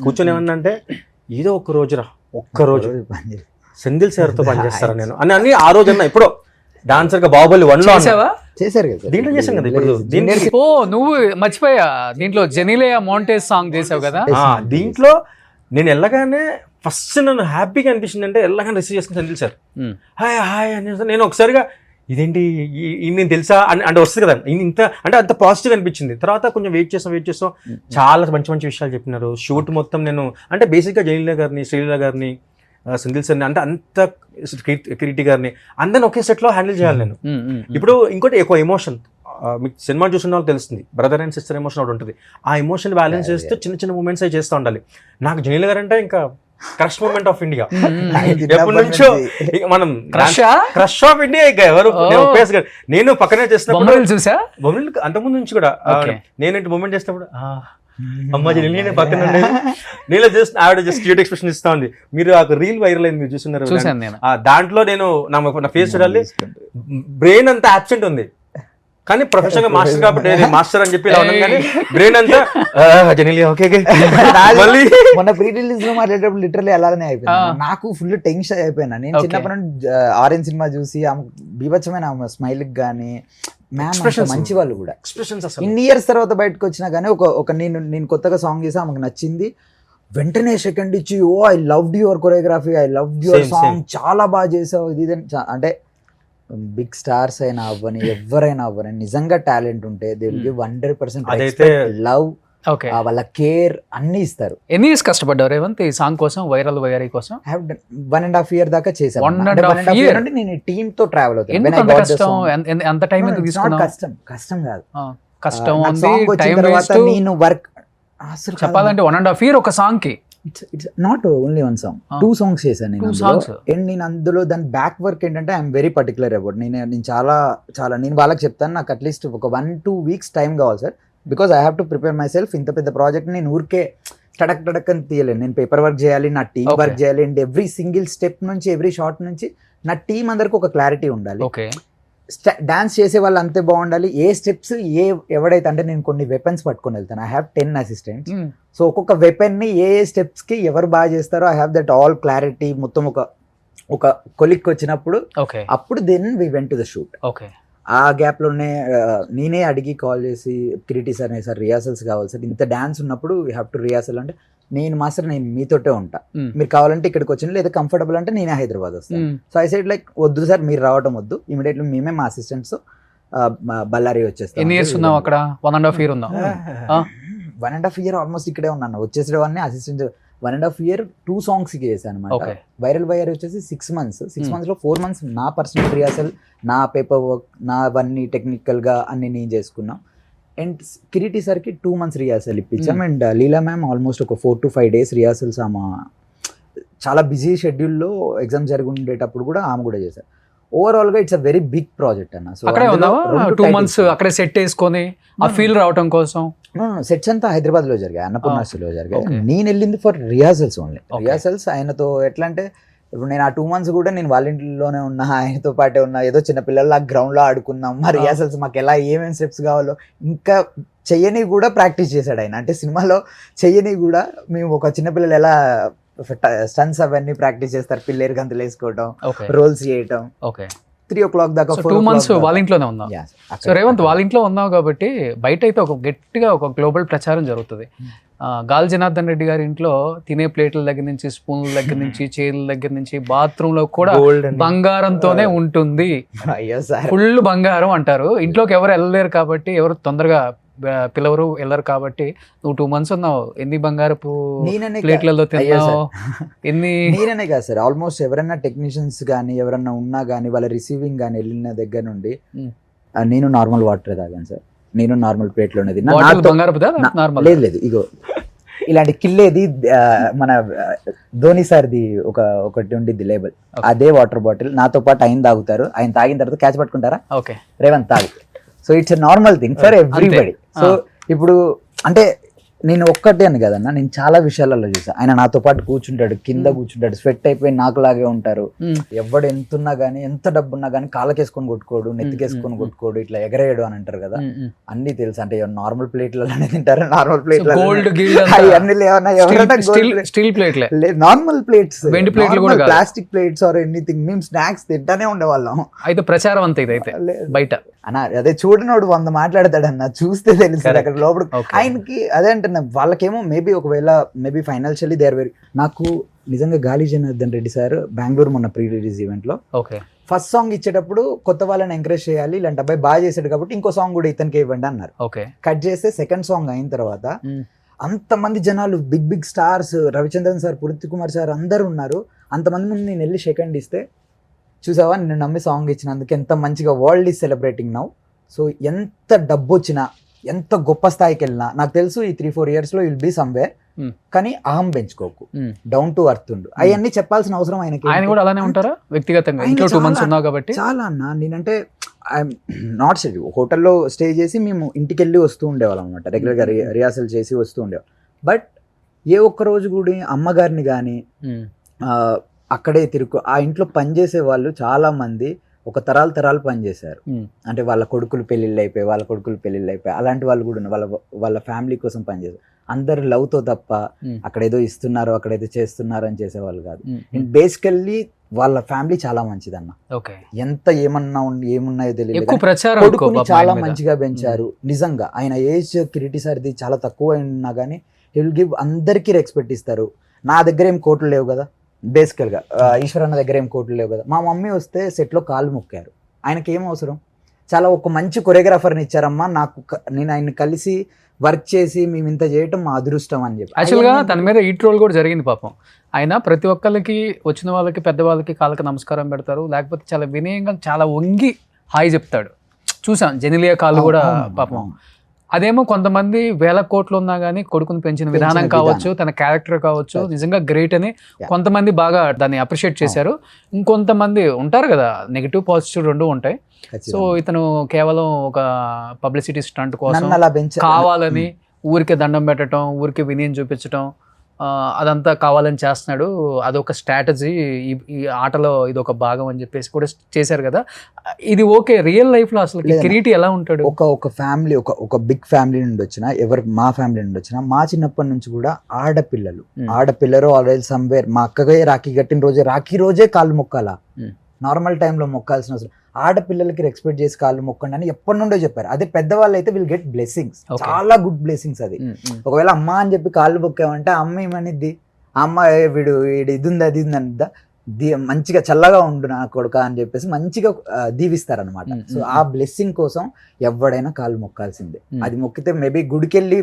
కూర్చొని ఏమన్నా ఏదో ఒక రోజురా, ఒక్కరోజు సెంధిల్ సార్తో పనిచేస్తారా నేను అని ఆ రోజు అన్నా. ఇప్పుడు డాన్సర్ గా బాహుబలి 1 లో చేశారు కదా, దీంట్లో చేశాం కదా. ఇప్పుడు ఓ నువ్వు మర్చిపోయా, దీంట్లో జెనీలియా మోంటేజ్ సాంగ్ చేసావు కదా. దీంట్లో నేను వెళ్ళగానే ఫస్ట్ నన్ను హ్యాపీగా అనిపించింది అంటే వెళ్ళగానే రిసీవ్ చేసుకుని సెంధిల్ సార్ హాయ్ హాయ్ అని నేను ఒకసారిగా ఇదేంటి నేను తెలుసా అని అంటే వస్తుంది కదా, ఇంత అంటే అంత పాజిటివ్ అనిపించింది. తర్వాత కొంచెం వెయిట్ చేస్తాం చాలా మంచి మంచి విషయాలు చెప్పినారు. షూట్ మొత్తం నేను అంటే బేసిక్గా జయలీల గారిని, శ్రీలీల గారిని, సెంధిల్ సార్ని అంటే అంత కిరీటి గారిని అందరిని ఒకే సెట్ లో హ్యాండిల్ చేయాలి నేను. ఇప్పుడు ఇంకోటి ఎక్కువ ఎమోషన్ మీకు సినిమా చూసిన వాళ్ళకి తెలుస్తుంది, బ్రదర్ అండ్ సిస్టర్ ఎమోషన్ ఒకటి ఉంటుంది. ఆ ఎమోషన్ బ్యాలెన్స్ చేస్తూ చిన్న చిన్న మూమెంట్స్ అవి చేస్తూ ఉండాలి. నాకు జయలీల గారు అంటే ఇంకా క్రష్ మూమెంట్ ఆఫ్ ఇండియా. ఎప్పటి నుంచో మనం క్రష్ ఆఫ్ ఇండియా. ఇక ఎవరు నేను పక్కనే చేస్తున్నప్పుడు చూసా బొమ్మలు అంతకుముందు నుంచి కూడా నేనేంటి మూమెంట్ చేసినప్పుడు అమ్మ నేను పక్కన నేను జస్ట్ ఆవిడ జస్ట్ క్యూట్ ఎక్స్ప్రెషన్ ఇస్తా ఉంది. మీరు ఆ రీల్ వైరల్ అయింది, మీరు చూస్తున్నారు. దాంట్లో నేను నా ఫేస్ చూడాలి, బ్రెయిన్ అంతా అబ్సెంట్ ఉంది కానీ ప్రొఫెషనల్ గా మాస్టర్ కాబట్టి మాస్టర్ అని చెప్పి కానీ బ్రెయిన్ అంతా మొన్న ప్రీ రిలీజ్ లో మాట్లాడేటప్పుడు లిటరల్లీ అలానే అయిపోయింది. నాకు ఫుల్ టెన్షన్ అయిపోయినా. నేను చిన్నప్పటి నుండి ఆరెంజ్ సినిమా చూసి బీభత్సమైన స్మైల్ గానీ మంచి వాళ్ళు కూడా ఇన్ని ఇయర్స్ తర్వాత బయటకు వచ్చినా కానీ ఒక నేను కొత్తగా సాంగ్ చేసి ఆమెకు నచ్చింది, వెంటనే సెకండ్ ఇచ్చి oh I loved your choreography, I loved your song, చాలా బాగా చేసావు ఇది అంటే బిగ్ స్టార్స్ అయినా అవ్వని ఎవరైనా అవ్వని నిజంగా టాలెంట్ ఉంటే దే విల్ గివ్ 100% లవ్, వాళ్ళ కేర్ అన్ని ఇస్తారు. ఎన్ని ఇయర్స్ పడ్డావు రేవంత్ ఈ సాంగ్ కోసం, వైరల్ వైరల్ కోసం? 1.5 years దాకా చేశాను. 1.5 years అంటే నేను టీమ్ తో ట్రావెల్ అవుతాను. కష్టం కాదు, కష్టం నేను వర్క్ చెప్పాలంటే 1.5 years ఒక సాంగ్ కి. It's not only 1 song, 2 songs చేశాను నేను. అండ్ నేను అందులో దాని బ్యాక్ వర్క్ ఏంటంటే ఐఎమ్ వెరీ పర్టికులర్ అబౌట్. నేను చాలా నేను వాళ్ళకి చెప్తాను, నాకు అట్లీస్ట్ ఒక 1-2 weeks టైం కావాలి sir, because I have to prepare my self. ఇంత పెద్ద ప్రాజెక్ట్ నేను ఊరికే టడక్ అని తీయలేను. నేను పేపర్ వర్క్ చేయాలి, నా టీమ్ వర్క్ చేయాలి. అండ్ ఎవ్రీ సింగిల్ స్టెప్ నుంచి, ఎవ్రీ షాట్ నుంచి నా టీం అందరికి ఒక క్లారిటీ ఉండాలి. డాన్స్ చేసే వాళ్ళు అంతే బాగుండాలి. ఏ స్టెప్స్ ఎవడైతే అంటే నేను కొన్ని వెపన్స్ పట్టుకొని వెళ్తాను. I have 10 assistants. సో ఒక్కొక్క వెపన్ ని ఏ స్టెప్స్ కి ఎవరు బాగా చేస్తారో I have that all clarity. మొత్తం ఒక కొలిక్ వచ్చినప్పుడు అప్పుడు then we went to the shoot. ఆ గ్యాప్ లోనే నేనే అడిగి కాల్ చేసి కిరీటి సార్ రిహార్సల్స్ కావాలి సార్, ఇంత డాన్స్ ఉన్నప్పుడు యూ హ్యావ్ టు రిహార్సల్ అంటే నేను మాస్టర్ నేను మీతోటే ఉంటా, మీరు కావాలంటే ఇక్కడికి వచ్చిన లేదా కంఫర్టబుల్ అంటే నేనే హైదరాబాద్ వస్తాను. సో ఐ సైడ్ లైక్ వద్దు సార్ మీరు రావటం వద్దు, ఇమీడియట్లీ మేమే మా అసిస్టెంట్స్ బళ్ళారి వచ్చేస్తాం. 1.5 years ఆల్మోస్ట్ ఇక్కడే ఉన్నాను. వచ్చేసేవాడిని అసిస్టెంట్ 1.5 years 2 songs కి చేశాను అనమాట. వైరల్ వచ్చేసి 6 months. 6 months లో 4 months నా పర్సనల్ రిహార్సల్, నా పేపర్ వర్క్, నా అవన్నీ టెక్నికల్ గా అన్ని నేను చేసుకున్నాం. అండ్ కిరీటి సార్కి 2 months రిహార్సల్ ఇప్పించాం. అండ్ లీలా మ్యామ్ ఆల్మోస్ట్ ఒక 4 to 5 days రిహార్సల్స్. ఆమె చాలా బిజీ షెడ్యూల్లో ఎగ్జామ్ జరిగి ఉండేటప్పుడు కూడా ఆమె కూడా చేశారు. ఓవరాల్ గా it's a very big project అన్న. సో 2 months అక్కడే సెట్ చేసుకొని ఆ ఫీల్ రావడం కోసం సెట్స్ అంతా హైదరాబాద్ లో జరిగాయి, అన్నపూర్ణాశ్రీలో జరిగాయి. నేను వెళ్ళింది ఫర్ రిహార్సల్స్ ఓన్లీ. రిహార్సల్స్ ఆయనతో ఎట్లా అంటే ఇప్పుడు నేను ఆ 2 months కూడా నేను వాళ్ళ ఇంట్లోనే ఉన్నా, ఆయనతో పాటే ఉన్నా, ఏదో చిన్న పిల్లల గ్రౌండ్ లో ఆడుకున్నాం. మా రిహార్సల్స్ మాకు ఎలా ఏమేమి స్టెప్స్ కావాలో ఇంకా చెయ్యని కూడా ప్రాక్టీస్ చేశాడు ఆయన. అంటే సినిమాలో చెయ్యని కూడా మేము ఒక చిన్నపిల్లలు ఎలా స్టన్స్ అవన్నీ ప్రాక్టీస్ చేస్తారు, పిల్లేరు గంతులు వేసుకోవడం, ఓకే రోల్స్ చేయటం, ఓకే 3 o'clock దాకా 2 months వాళ్ళ ఇంట్లోనే ఉన్నాం. Yeah, సో రేవంత్ వాళ్ళ ఇంట్లో ఉన్నావు కాబట్టి బయట అయితే ఒక గట్టిగా ఒక గ్లోబల్ ప్రచారం జరుగుతుంది. గాలి జనార్దన్ రెడ్డి గారి ఇంట్లో తినే ప్లేట్ల దగ్గర నుంచి, స్పూన్ల దగ్గర నుంచి, చైర్ల దగ్గర నుంచి, బాత్రూమ్ లో కూడా Gold and- బంగారంతోనే ఉంటుంది. అయ్యో సార్, ఫుల్ బంగారం అంటారు. ఇంట్లోకి ఎవరు వెళ్ళలేరు కాబట్టి, ఎవరు తొందరగా పిల్లవరు వెళ్ళరు కాబట్టి నువ్వు 2 months ఉన్నావు. ఎన్ని బంగారపు నేననే ప్లేట్లలో తిన్నావు, ఎన్ని నేననే కాదు సార్, ఆల్మోస్ట్ ఎవరైనా టెక్నీషియన్స్ కానీ ఎవరన్నా ఉన్నా కానీ వాళ్ళ రిసీవింగ్ కానీ వెళ్ళిన దగ్గర నుండి నేను నార్మల్ వాటర్ తాగాను సార్. నేను నార్మల్ ప్లేట్ లోనే తిన్నా. బాటిల్ బంగారపుదా నార్మల్? లేదు లేదు, ఇగో ఇలాంటి కిల్లేది మన ధోని సార్ది ఒకటి ఉండిద్ది లేబుల్, అదే వాటర్ బాటిల్. నాతో పాటు ఆయన తాగుతారు, ఆయన తాగిన తర్వాత క్యాచ్ పట్టుకుంటారా, ఓకే రేవంత్ తాగు. So it's a normal thing for everybody. So ఇప్పుడు అంటే నేను ఒక్కటే అని కదన్నా, నేను చాలా విషయాలలో చూసా. ఆయన నాతో పాటు కూర్చుంటాడు, కింద కూర్చుంటాడు, స్వెట్ అయిపోయి నాకులాగే ఉంటారు. ఎవడు ఎంతున్నా గానీ, ఎంత డబ్బు ఉన్నా గానీ కాళ్ళకేసుకొని కొట్టుకోడు, నెత్తికేసుకొని కొట్టుకోడు, ఇట్లా ఎగరేయడు అని అంటారు కదా. అన్ని తెలుసు. అంటే నార్మల్ ప్లేట్లలోనే తింటారు, నార్మల్ ప్లేట్ గోల్డ్ అన్ని లేవన్నా, ఎవరైనా స్టీల్ ప్లేట్లే, నార్మల్ ప్లేట్స్, వెండి ప్లేట్లు కూడా ప్లాస్టిక్ ప్లేట్స్ ఆర్ ఎనీథింగ్. మేము స్నాక్స్ తింటానే ఉండేవాళ్ళం. అయితే ప్రచారం అంతే ఇదైతే బయట అన్న. అదే చూడనోడు 100 మాట్లాడతాడన్న, చూస్తే తెలుస్తుంది అక్కడ లోపల. ఆయనకి అదే అంటున్నా, వాళ్ళకేమో మేబీ ఒకవేళ మేబీ ఫైనాన్షియల్లీ దేర్ వెరీ. నాకు నిజంగా గాలి జనార్దన్ రెడ్డి సార్ బెంగళూరు మొన్న ప్రీ రిలీజ్ ఈవెంట్ లో ఫస్ట్ సాంగ్ ఇచ్చేటప్పుడు కొత్త వాళ్ళని ఎంకరేజ్ చేయాలి, ఇలాంటి అబ్బాయి బాగా చేశాడు కాబట్టి ఇంకో సాంగ్ కూడా ఇతనికి ఇవ్వండి అన్నారు. కట్ చేస్తే సెకండ్ సాంగ్ అయిన తర్వాత అంతమంది జనాలు, big big stars, Ravichandran sir, Puneeth Kumar sir అందరూ ఉన్నారు. అంతమంది ముందు నేను వెళ్ళి సెకండ్ ఇస్తే, చూసావా నేను నమ్మి సాంగ్ ఇచ్చినందుకు ఎంత మంచిగా world is celebrating now. So ఎంత డబ్బు వచ్చినా, ఎంత గొప్ప స్థాయికి వెళ్ళినా, నాకు తెలుసు ఈ 3-4 years లో విల్ బీ సమ్వేర్, కానీ అహం పెంచుకోకు, డౌన్ టు అర్త్ ఉండు. అవన్నీ చెప్పాల్సిన అవసరం ఆయనకి. ఆయన కూడా అలానే ఉంటారా వ్యక్తిగతంగా? ఇంట్లో 2 months ఉన్నావు కాబట్టి చాలా అన్న. నేనంటే ఐఎమ్ నాట్ సెట్, హోటల్లో స్టే చేసి మేము ఇంటికి వెళ్ళి వస్తూ ఉండేవాళ్ళం అనమాట, రెగ్యులర్గా రిహార్సల్ చేసి వస్తూ ఉండేవాళ్ళం. బట్ ఏ ఒక్క రోజు కూడా అమ్మగారిని కానీ అక్కడే తిరుగు, ఆ ఇంట్లో పనిచేసే వాళ్ళు చాలా మంది ఒక తరాలు పనిచేశారు. అంటే వాళ్ళ కొడుకులు పెళ్ళిళ్ళు అయిపోయి అలాంటి వాళ్ళు కూడా ఉన్నారు. వాళ్ళ ఫ్యామిలీ కోసం పనిచేశారు. అందరు లవ్తో తప్ప అక్కడేదో ఇస్తున్నారు, అక్కడేదో చేస్తున్నారు అని చేసేవాళ్ళు కాదు. బేసికల్లీ వాళ్ళ ఫ్యామిలీ చాలా మంచిదన్న. ఎంత ఏమున్నాయో తెలియదు, కొడుకుని చాలా మంచిగా పెంచారు. నిజంగా ఆయన ఏజ్ కిరీటి సార్ది చాలా తక్కువ ఉన్నా కానీ హీ విల్ గివ్, అందరికీ రెస్పెక్ట్ ఇస్తారు. నా దగ్గర ఏం కోట్లు లేవు కదా, బేసికల్గా ఈశ్వరన్న దగ్గర ఏం కోట్లు లేవు కదా. మా మమ్మీ వస్తే సెట్లో కాళ్ళు మొక్కారు. ఆయనకి ఏం అవసరం, చాలా ఒక మంచి కొరియోగ్రాఫర్ని ఇచ్చారమ్మా నాకు, నేను ఆయన కలిసి వర్క్ చేసి మేము ఇంత చేయటం మా అదృష్టం అని చెప్పి. యాక్చువల్గా తన మీద ఈ ట్రోల్ కూడా జరిగింది పాపం. ఆయన ప్రతి ఒక్కరికి, వచ్చిన వాళ్ళకి, పెద్దవాళ్ళకి కాళ్ళకి నమస్కారం పెడతారు, లేకపోతే చాలా వినయంగా చాలా వంగి హాయ్ చెప్తాడు. చూసాం జెనిలియా కాళ్ళు కూడా పాపం. అదేమో కొంతమంది 1000 కోట్లు ఉన్నా కానీ కొడుకుని పెంచిన విధానం కావచ్చు, తన క్యారెక్టర్ కావచ్చు, నిజంగా గ్రేట్ అని కొంతమంది బాగా దాన్ని అప్రిషియేట్ చేశారు. ఇంకొంతమంది ఉంటారు కదా, నెగిటివ్ పాజిటివ్ 2 ఉంటాయి. సో ఇతను కేవలం ఒక పబ్లిసిటీ స్టంట్ కోసం కావాలని ఊరికే దండం పెట్టడం, ఊరికే వినయం చూపించడం, అదంతా కావాలని చేస్తున్నాడు, అదొక స్ట్రాటజీ, ఈ ఆటలో ఇది ఒక భాగం అని చెప్పేసి కూడా చేశారు కదా. ఇది ఓకే, రియల్ లైఫ్ లో అసలు కిరీటి ఎలా ఉంటాడు? ఒక ఫ్యామిలీ, ఒక బిగ్ ఫ్యామిలీ నుండి వచ్చిన, మా ఫ్యామిలీ నుండి వచ్చిన, మా చిన్నప్పటి నుంచి కూడా ఆడపిల్లలు ఆల్రెడీ సమ్వేర్, మా అక్కగా రాఖీ కట్టిన రాఖీ రోజే కాళ్ళు మొక్కాలా, నార్మల్ టైంలో మొక్కాల్సిన అవసరం. ఆడపిల్లలకి రెస్పెక్ట్ చేసి కాళ్ళు మొక్కండి అని ఎప్పటి నుండో చెప్పారు. అదే పెద్దవాళ్ళు అయితే విల్ గెట్ బ్లెస్సింగ్స్, చాలా గుడ్ బ్లెస్సింగ్స్. అది ఒకవేళ అమ్మ అని చెప్పి కాళ్ళు మొక్కామంటే అమ్మ ఏమనిద్ది, అమ్మ వీడు ఇది ఉంది అది ఉంది అనిద్దా, మంచిగా చల్లగా ఉండు నా కొడుక అని చెప్పేసి మంచిగా దీవిస్తారనమాట. సో ఆ బ్లెస్సింగ్ కోసం ఎవడైనా కాళ్ళు మొక్కాల్సిందే. అది మొక్కితే మేబీ గుడికెళ్ళి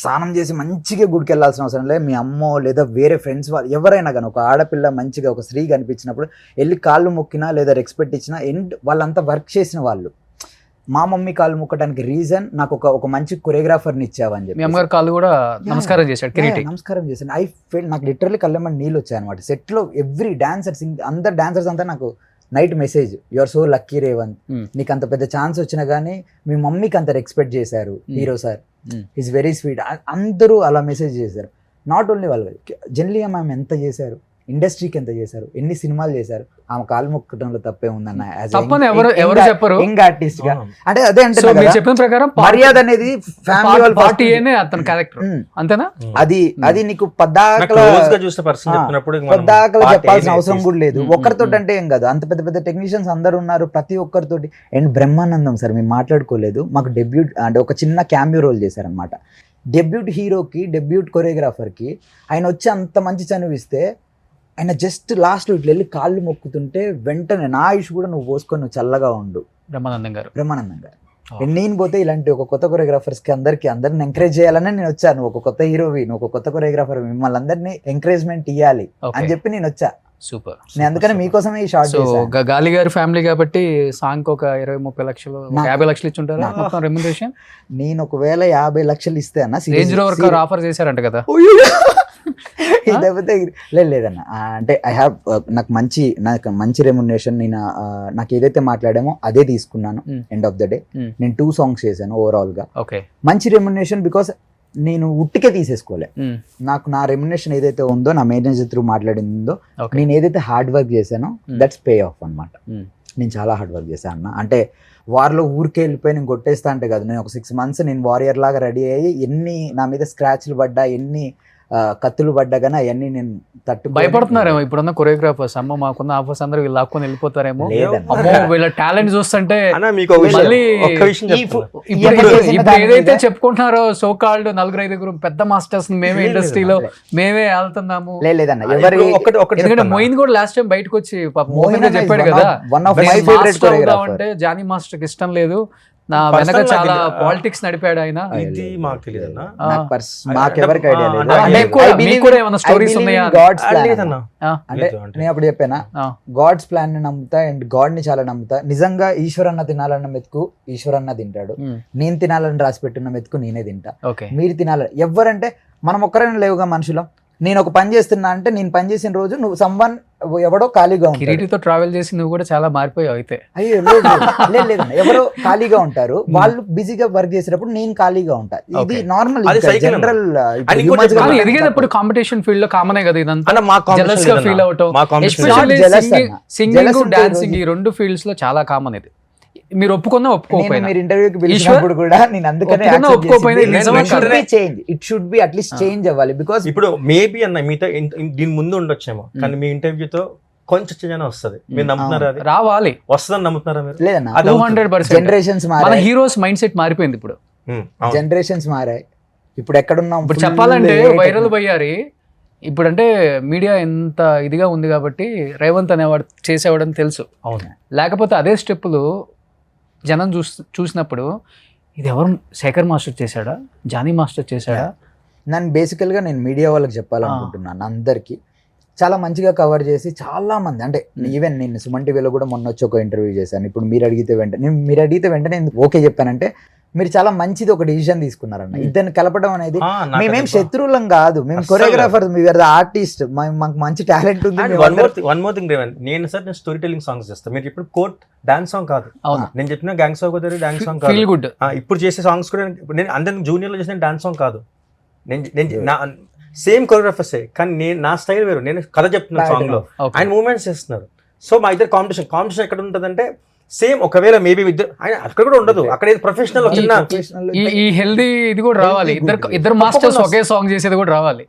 స్నానం చేసి మంచిగా గుడికి వెళ్ళాల్సిన అవసరం లేదు. మీ అమ్మో లేదా వేరే ఫ్రెండ్స్ వాళ్ళు ఎవరైనా కానీ, ఒక ఆడపిల్ల మంచిగా ఒక స్త్రీ కనిపించినప్పుడు వెళ్ళి కాళ్ళు మొక్కినా లేదా రెస్పెక్ట్ ఇచ్చినా, వాళ్ళంతా వర్క్ చేసిన వాళ్ళు. మా మమ్మీ కాళ్ళు మొక్కడానికి రీజన్ నాకు ఒక మంచి కొరియోగ్రాఫర్ని ఇచ్చావని చెప్పి. కాళ్ళు కూడా నమస్కారం చేశాను. ఐ ఫీల్ నాకు లిటరల్లీ కళ్ళమని నీళ్ళు వచ్చాయి అనమాట. సెట్లో ఎవ్రీ డాన్సర్స్, అందరు డాన్సర్స్ అంతా నాకు night message, you are so lucky Revanth, నీకు అంత పెద్ద ఛాన్స్ వచ్చినా కానీ మీ మమ్మీకి అంత రెస్పెక్ట్ చేశారు hero sir, is very sweet. అందరూ అలా మెసేజ్ చేశారు. నాట్ ఓన్లీ వాళ్ళు, జెనిలియా మ్యామ్ ఎంత చేశారు, ఇండస్ట్రీకి ఎంత చేశారు, ఎన్ని సినిమాలు చేశారు, ఆమె కాలు మొక్కడంలో తప్పే ఉందన్న. తప్పని ఎవరు చెప్పరు. యంగ్ ఆర్టిస్ట్ గా అంటే అదే అంటే సో మీరు చెప్పిన ప్రకారం మర్యాద అనేది ఫ్యామిలీ వాళ్ళ పార్టీ అతని క్యారెక్టర్ అంతేనా? అది నీకు పద్దాకల చెప్పాల్సిన అవసరం కూడా లేదు. ఒక్కరితో అంటే ఏం కాదు, అంత పెద్ద పెద్ద టెక్నీషియన్స్ అందరు ఉన్నారు, ప్రతి ఒక్కరితోటి. అండ్ బ్రహ్మానందం సార్ మేము మాట్లాడుకోలేదు, మాకు డెబ్యూట్ అంటే ఒక చిన్న క్యామియో రోల్ చేశారనమాట. డెబ్యూట్ హీరోకి, డెబ్యూట్ కొరియోగ్రాఫర్కి ఆయన వచ్చి అంత మంచి చనువిస్తే ఆయన జస్ట్ లాస్ట్ ఇట్లా వెళ్ళి కాళ్ళు మొక్కుతుంటే వెంటనే నా ఆయుష్ కూడా నువ్వు పోసుకొని నువ్వు చల్లగా ఉండు బ్రహ్మానందం గారు. And నేను పోతే ఇలాంటి ఒక కొత్త కొరియోగ్రాఫర్స్ కి అందరిని ఎంకరేజ్ చేయాలని నేను వచ్చాను. ఒక కొత్త హీరోవి, నువ్వు ఒక కొత్త కొరియోగ్రాఫర్, మిమ్మల్ని అందరినీ ఎంకరేజ్మెంట్ ఇవ్వాలి అని చెప్పి నేను వచ్చా. సూపర్. నేను అందుకని మీకోసమే ఈ షార్ట్ చేశాను. గాలి గారి ఫ్యామిలీ కాబట్టి సాంగ్ ఒక 20-30 లక్షలు 50 లక్షలు ఇచ్చి ఉంటారు మొత్తం రెమ్యునరేషన్. నేను ఒకవేళ 50 లక్షలు ఇస్తే అన్న రేంజ్ రోవర్ కార్ ఆఫర్ చేశారంట కదా. లేకపోతే లేదన్న అంటే ఐ హ్యావ్ నాకు మంచి రెమ్యునరేషన్. నేను నాకు ఏదైతే మాట్లాడామో అదే తీసుకున్నాను. ఎండ్ ఆఫ్ ద డే నేను 2 సాంగ్స్ చేశాను ఓవరాల్ గా. మంచి రెమ్యునరేషన్ బికాస్ నేను ఉట్టికే తీసేసుకోలే. నాకు నా రెమ్యునరేషన్ ఏదైతే ఉందో, నా మేనేజర్ త్రూ మాట్లాడిందో, నేను ఏదైతే హార్డ్ వర్క్ చేశానో దట్స్ పే ఆఫ్ అనమాట. నేను చాలా హార్డ్ వర్క్ చేశాను అన్న. అంటే వారిలో ఊరికే వెళ్ళిపోయి నేను కొట్టేస్తా అంటే కాదు. నేను ఒక 6 months నేను వారియర్ లాగా రెడీ అయ్యి, ఎన్ని నా మీద స్క్రాచ్లు పడ్డా, ఎన్ని కత్తులు పడ్డా కానీ అవన్నీ నేను భయపడుతున్నారేమో ఇప్పుడున్న కొరియోగ్రాఫర్స్. అమ్మ మాకున్న ఆఫర్స్ అందరూ వీళ్ళు లాక్కొని వెళ్ళిపోతారేమో, అమ్మో వీళ్ళ టాలెంట్ చూస్తుంటే. ఇప్పుడు ఏదైతే చెప్పుకుంటున్నారో సో కాల్డ్ 4-5 పెద్ద మాస్టర్స్ మేమే ఇండస్ట్రీలో మేమే వెళ్తున్నాము. లేదన్న, ఎందుకంటే మోయిన్ కూడా లాస్ట్ టైం బయటకు వచ్చి చెప్పాడు కదా, అంటే జానీ మాస్టర్ కి ఇష్టం లేదు, నా వెనక చాలా పాలిటిక్స్ నడిపాడు ఆయన. ఇది మాకు తెలియదు. నేను అప్పుడు చెప్పానా, గాడ్స్ ప్లాన్ ని నమ్ముతా అండ్ గాడ్ ని చాలా నమ్ముతా. నిజంగా ఈశ్వరన్న తినాలన్న మెతుకు ఈశ్వరన్న తింటాడు, నేను తినాలని రాసి పెట్టిన మెతుకు నేనే తింటా. మీరు తినాలని ఎవరంటే మనం ఒక్కరైనా లేవుగా మనుషులం. నేను ఒక పని చేస్తున్నా అంటే నేను పని చేసిన రోజు నువ్వు సమ్వన్ ఎవడో ఖాళీగా ఉంటాడు. కిరీటితో ట్రావెల్ చేసి నువ్వు కూడా చాలా మారిపోయావు అయితే. అయ్యో లేదు, ఎవరో ఖాళీగా ఉంటారు, వాళ్ళు బిజీగా వర్క్ చేసేటప్పుడు నేను ఖాళీగా ఉంటా. ఇది నార్మల్ జనరల్. ఎదిగేటప్పుడు కాంపిటీషన్ ఫీల్డ్ లో కామనే కదా ఇదంతా. జెలస్ గా ఫీల్ అవటం, సింగింగ్ డాన్సింగ్ ఈ 2 ఫీల్డ్స్ లో చాలా కామన్. ఇది మీరు ఒప్పుకున్నా ఒప్పుకోకపోయినా, మీరు ఇంటర్వ్యూకి పిలిచినప్పుడు కూడా నేను అందుకనే it should be at least change అవ్వాలి. బికాస్ ఇప్పుడు మేబీ అన్న మీతో దీని ముందు ఉండొచ్చేమో, కానీ మీ ఇంటర్వ్యూతో కొంచెం చేంజ్ వస్తుంది. మీరు నమ్ముతున్నారా? అది రావాలి, వస్తుందని నమ్ముతున్నారా మీరు? లేదన్నా, 200% జనరేషన్స్ మన హీరోస్ మైండ్ సెట్ మారిపోయింది. ఇప్పుడు జనరేషన్స్ మారాయి. ఇప్పుడు ఎక్కడున్నాం? ఇప్పుడు చెప్పాలంటే వైరల్ పోయారు. ఇప్పుడు అంటే మీడియా ఎంత ఇదిగా ఉంది కాబట్టి రేవంత్ అనేవాడు చేసేవాడని తెలుసు. అవును, లేకపోతే అదే స్టెప్పులు జనం చూసినప్పుడు ఇది ఎవరు, శేఖర్ మాస్టర్ చేశాడా, జానీ మాస్టర్ చేశాడా? నన్ను బేసికల్గా నేను మీడియా వాళ్ళకి చెప్పాలనుకుంటున్నాను. అందరికీ చాలా మంచిగా కవర్ చేసి చాలా మంది, అంటే ఈవెన్ నేను సుమన్ టీవీలో కూడా మొన్న వచ్చి ఒక ఇంటర్వ్యూ చేశాను. ఇప్పుడు మీరు అడిగితే వెంటనే నేను ఓకే చెప్పానంటే మీరు చాలా మంచిది ఒక డిసిషన్ తీసుకున్నారన్న. ఇద్దరిని కలపడం అనేది, మేమేం శత్రువులం కాదు, మేము కొరియోగ్రాఫర్, మీరు ఆర్టిస్ట్, మాకు మంచి టాలెంట్ ఉంది. వన్ మోర్ థింగ్ రేవన్, నేను స్టోరీ టెల్లింగ్ సాంగ్స్ చేస్తాను. మీరు ఇప్పుడు కోర్ట్ డాన్స్ సాంగ్ కాదు, నేను చెప్పిన గ్యాంగ్ సాంగ్ డాన్స్ సాంగ్ కాదు. గుడ్ ఇప్పుడు చేసే సాంగ్స్ కూడా నేను అందరికి జూనియర్ లో చేసిన డాన్స్ సాంగ్ కాదు. నేను సేమ్ కొరియోగ్రాఫర్సే, కానీ నేను నా స్టైల్ వేరు. నేను కథ చెప్తున్నా సాంగ్ లో, ఆయన మూవ్మెంట్స్ చేస్తున్నారు. సో మా ఇద్దరు కాంపిటీషన్ ఎక్కడ ఉంటదంటే సేమ్. ఒకవేళ మేబీ ఆయన అక్కడ కూడా ఉండదు, అక్కడ ప్రొఫెషనల్ ఈ హెల్దీ ఇది కూడా రావాలి. ఇద్దరు మాస్టర్స్ ఒకే సాంగ్ చేసేది కూడా రావాలి.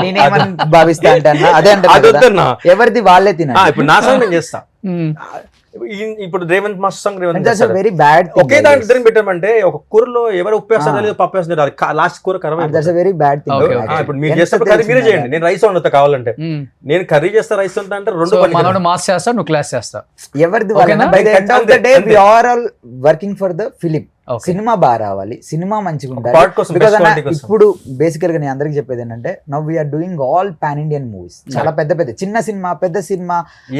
నేనేమని భావిస్తా అంటే అదే అంటే ఎవరిది వాళ్ళే తినాలి. ఇప్పుడు నా సాంగ్ నేను చేస్తా. ఇప్పుడు Revanth master song very bad. ఒకే దాంట్లో ఇద్దరిని పెట్టామంటే ఒక కూరలో ఎవరు ఉప్పు వేస్తారో లేదు పప్పు వేస్తారు, లాస్ట్ కూర ఖరాబ్. Very bad thing. ఇప్పుడు మీరు చేస్తే కర్రీ మీరే చేయండి, నేను రైస్ వండుతా కావాలంటే. నేను కర్రీ చేస్తా, రైస్ వండుతా అంటే 2 మనోడు మాస్ చేస్తా, నువ్వు క్లాస్ చేస్తా. ఎవరిది వాళ్ళ by the end of the day we are all working for the film. సినిమా బాగా రావాలి, సినిమా మంచిగా ఉండాలి. ఇప్పుడు బేసికల్ గా నేను అందరికి చెప్పేది ఏంటంటే, now we're doing all pan Indian movies. చాలా పెద్ద చిన్న సినిమా, పెద్ద సినిమా,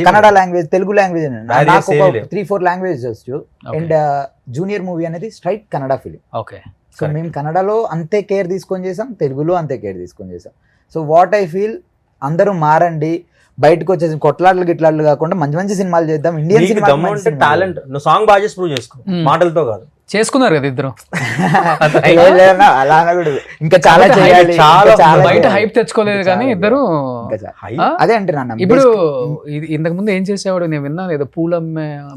కన్నడ లాంగ్వేజ్, తెలుగు లాంగ్వేజ్, నాకు 3-4 లాంగ్వేజెస్ వచ్చు. అండ్ జూనియర్ మూవీ అనేది స్ట్రైట్ కన్నడ ఫిలిం. సో మేము కన్నడలో అంతే కేర్ తీసుకొని చేసాం, తెలుగులో అంతే కేర్ తీసుకొని చేసాం. సో వాట్ ఐ ఫీల్, అందరూ మారండి, బయటకు వచ్చేసి కొట్లాట్లు గిట్లాట్లు కాకుండా మంచి మంచి సినిమాలు చేద్దాం. ఇండియన్ సినిమా టాలెంట్, నువ్వు సాంగ్ బాగా చేసి ప్రూవ్ చేసుకో, మాటలతో కాదు. చేసుకున్నారు కదా ఇద్దరు. అలా అనకూడదు, ఇంకా చాలా కాకపోతే చేయాలి, చాలా ఇంకా చాలా బయట చేయాలి. హైప్ తెచ్చుకోలేదు ఇంకా కానీ చాలా ఇద్దరు. ఇంకా చాలా. Hype? అదే అంటున్నాను, ఇప్పుడు ఇంతకు ముందు ఏం చేసేవాడు నేను విన్నాను, ఏదో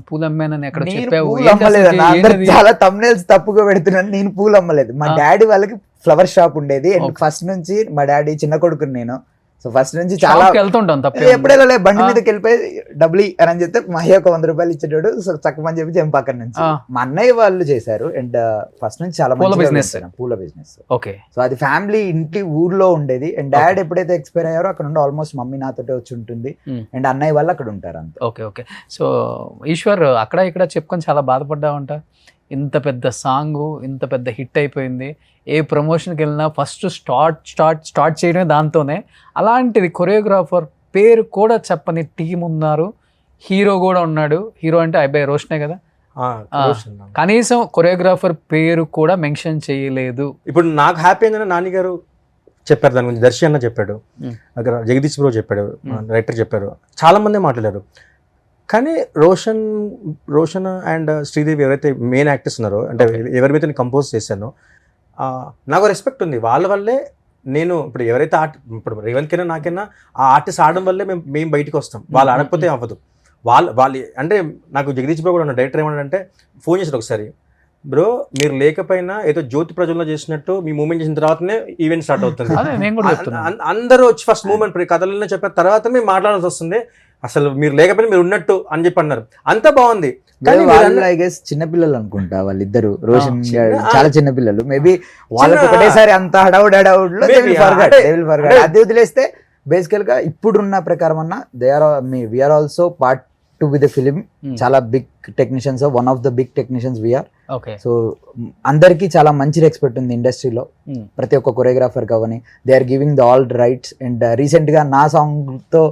పూలమ్మేనని ఎక్కడ నేను చెప్పావు, పూలు ఏంటి అమ్మలేదు అసలుకి, అన్న, అందరు ఏంటది? చాలా thumbnails తప్పుగా పెడుతున్నాను. నేను పూలు అమ్మలేదు. మా ఆ. డాడీ వాళ్ళకి ఫ్లవర్ షాప్ ఉండేది. And Okay. ఫస్ట్ నుంచి మా డాడీ చిన్న కొడుకుని నేను, సో ఫస్ట్ నుంచి చాలా షాప్కి వెళ్తుంటాం తప్పే ఎప్పుడు వెళ్ళలే, బండి ఆ. మీదకి వెళ్ళిపోయి డబ్బులు అని చెప్తే మా అయ్య ఒక 100 రూపాయలు ఇచ్చేటాడు. సో చక్కమని చెప్పి జంప్ పక్కన నుంచి ఆ. మా అన్నయ్య వాళ్ళు చేశారు. అండ్ ఫస్ట్ నుంచి చాలా పూల మంచిగా business. చేశారు, పూల బిజినెస్. ఓకే. సో అది ఫ్యామిలీ ఇంటి ఊర్లో ఉండేది. అండ్ డాడ్ ఎప్పుడైతే ఎక్స్పైర్ అయ్యారో అక్కడ నుండి ఆల్మోస్ట్ మమ్మీ నాతోటే వచ్చి ఉంటుంది. Hmm. అండ్ అన్నయ్య వాళ్ళు అక్కడ ఉంటారు అంతే. Okay okay. సో ఈశ్వర్ అక్కడ ఇక్కడ చెప్పుకొని చాలా బాధపడ్డావంట. ఇంత పెద్ద సాంగ్ ఇంత పెద్ద హిట్ అయిపోయింది, ఏ ప్రమోషన్కి వెళ్ళినా ఫస్ట్ స్టార్ట్ చేయడమే దాంతోనే. అలాంటిది కొరియోగ్రాఫర్ పేరు కూడా చెప్పని టీం ఉన్నారు, హీరో కూడా ఉన్నాడు. హీరో అంటే అబ్బాయి రోషనే కదా, Roshan. కనీసం కొరియోగ్రాఫర్ పేరు కూడా మెన్షన్ చేయలేదు. ఇప్పుడు నాకు హ్యాపీ ఏంటంటే నాని గారు చెప్పారు దాని గురించి, దర్శి అన్న చెప్పాడు, అక్కడ జగదీష్ బ్రో చెప్పాడు, రైటర్ చెప్పారు, చాలా మంది మాట్లాడారు. కానీ రోషన్ అండ్ శ్రీదేవి ఎవరైతే మెయిన్ యాక్టర్స్ ఉన్నారో, అంటే ఎవరి మీద నేను కంపోజ్ చేశానో, నాకు రెస్పెక్ట్ ఉంది. వాళ్ళ వల్లే నేను ఇప్పుడు ఎవరైతే ఇప్పుడు రేవంత్కైనా నాకైనా ఆ ఆర్టిస్ట్ ఆడడం వల్లే మేము బయటకు వస్తాం. వాళ్ళు ఆడకపోతే అవ్వదు. వాళ్ళు అంటే నాకు జగదీష్ బ్రో కూడా ఉన్న డైరెక్టర్ ఏమన్నాడంటే, ఫోన్ చేశారు ఒకసారి, బ్రో మీరు లేకపోయినా ఏదో జ్యోతి ప్రజల్లో చేసినట్టు మీ మూమెంట్ చేసిన తర్వాతనే ఈవెంట్ స్టార్ట్ అవుతుంది. అదే నేను కూడా చెప్తున్నా. అందరూ వచ్చి ఫస్ట్ మూమెంట్ కథలలో చెప్పిన తర్వాత మేము మాట్లాడాల్సి వస్తుంది, అసలు మీరు లేకపోయినా మీరు ఉన్నట్టు అని చెప్పి అన్నారు. అంతా బాగుంది. కానీ వాళ్ళు ఐ గెస్ చిన్నపిల్లలు అనుకుంటా వాళ్ళిద్దరు, రోషన్ చిన్న- చాలా చిన్న పిల్లలు. మేబీ వాళ్ళకి ఒకటేసారి అంత హడావుడ్ లో Maybe, అది వదిలేస్తే బేసికల్ గా ఇప్పుడున్న ప్రకారం అన్న we're also part to with the film. చాలా big technicians, one of the big technicians we're. Okay. So అందరికి చాలా మంచి రెస్పెక్ట్ ఉంది ఇండస్ట్రీలో, ప్రతి ఒక్క కొరియోగ్రాఫర్ కావని. They are giving the all rights. And recent గా నా సాంగ్ తో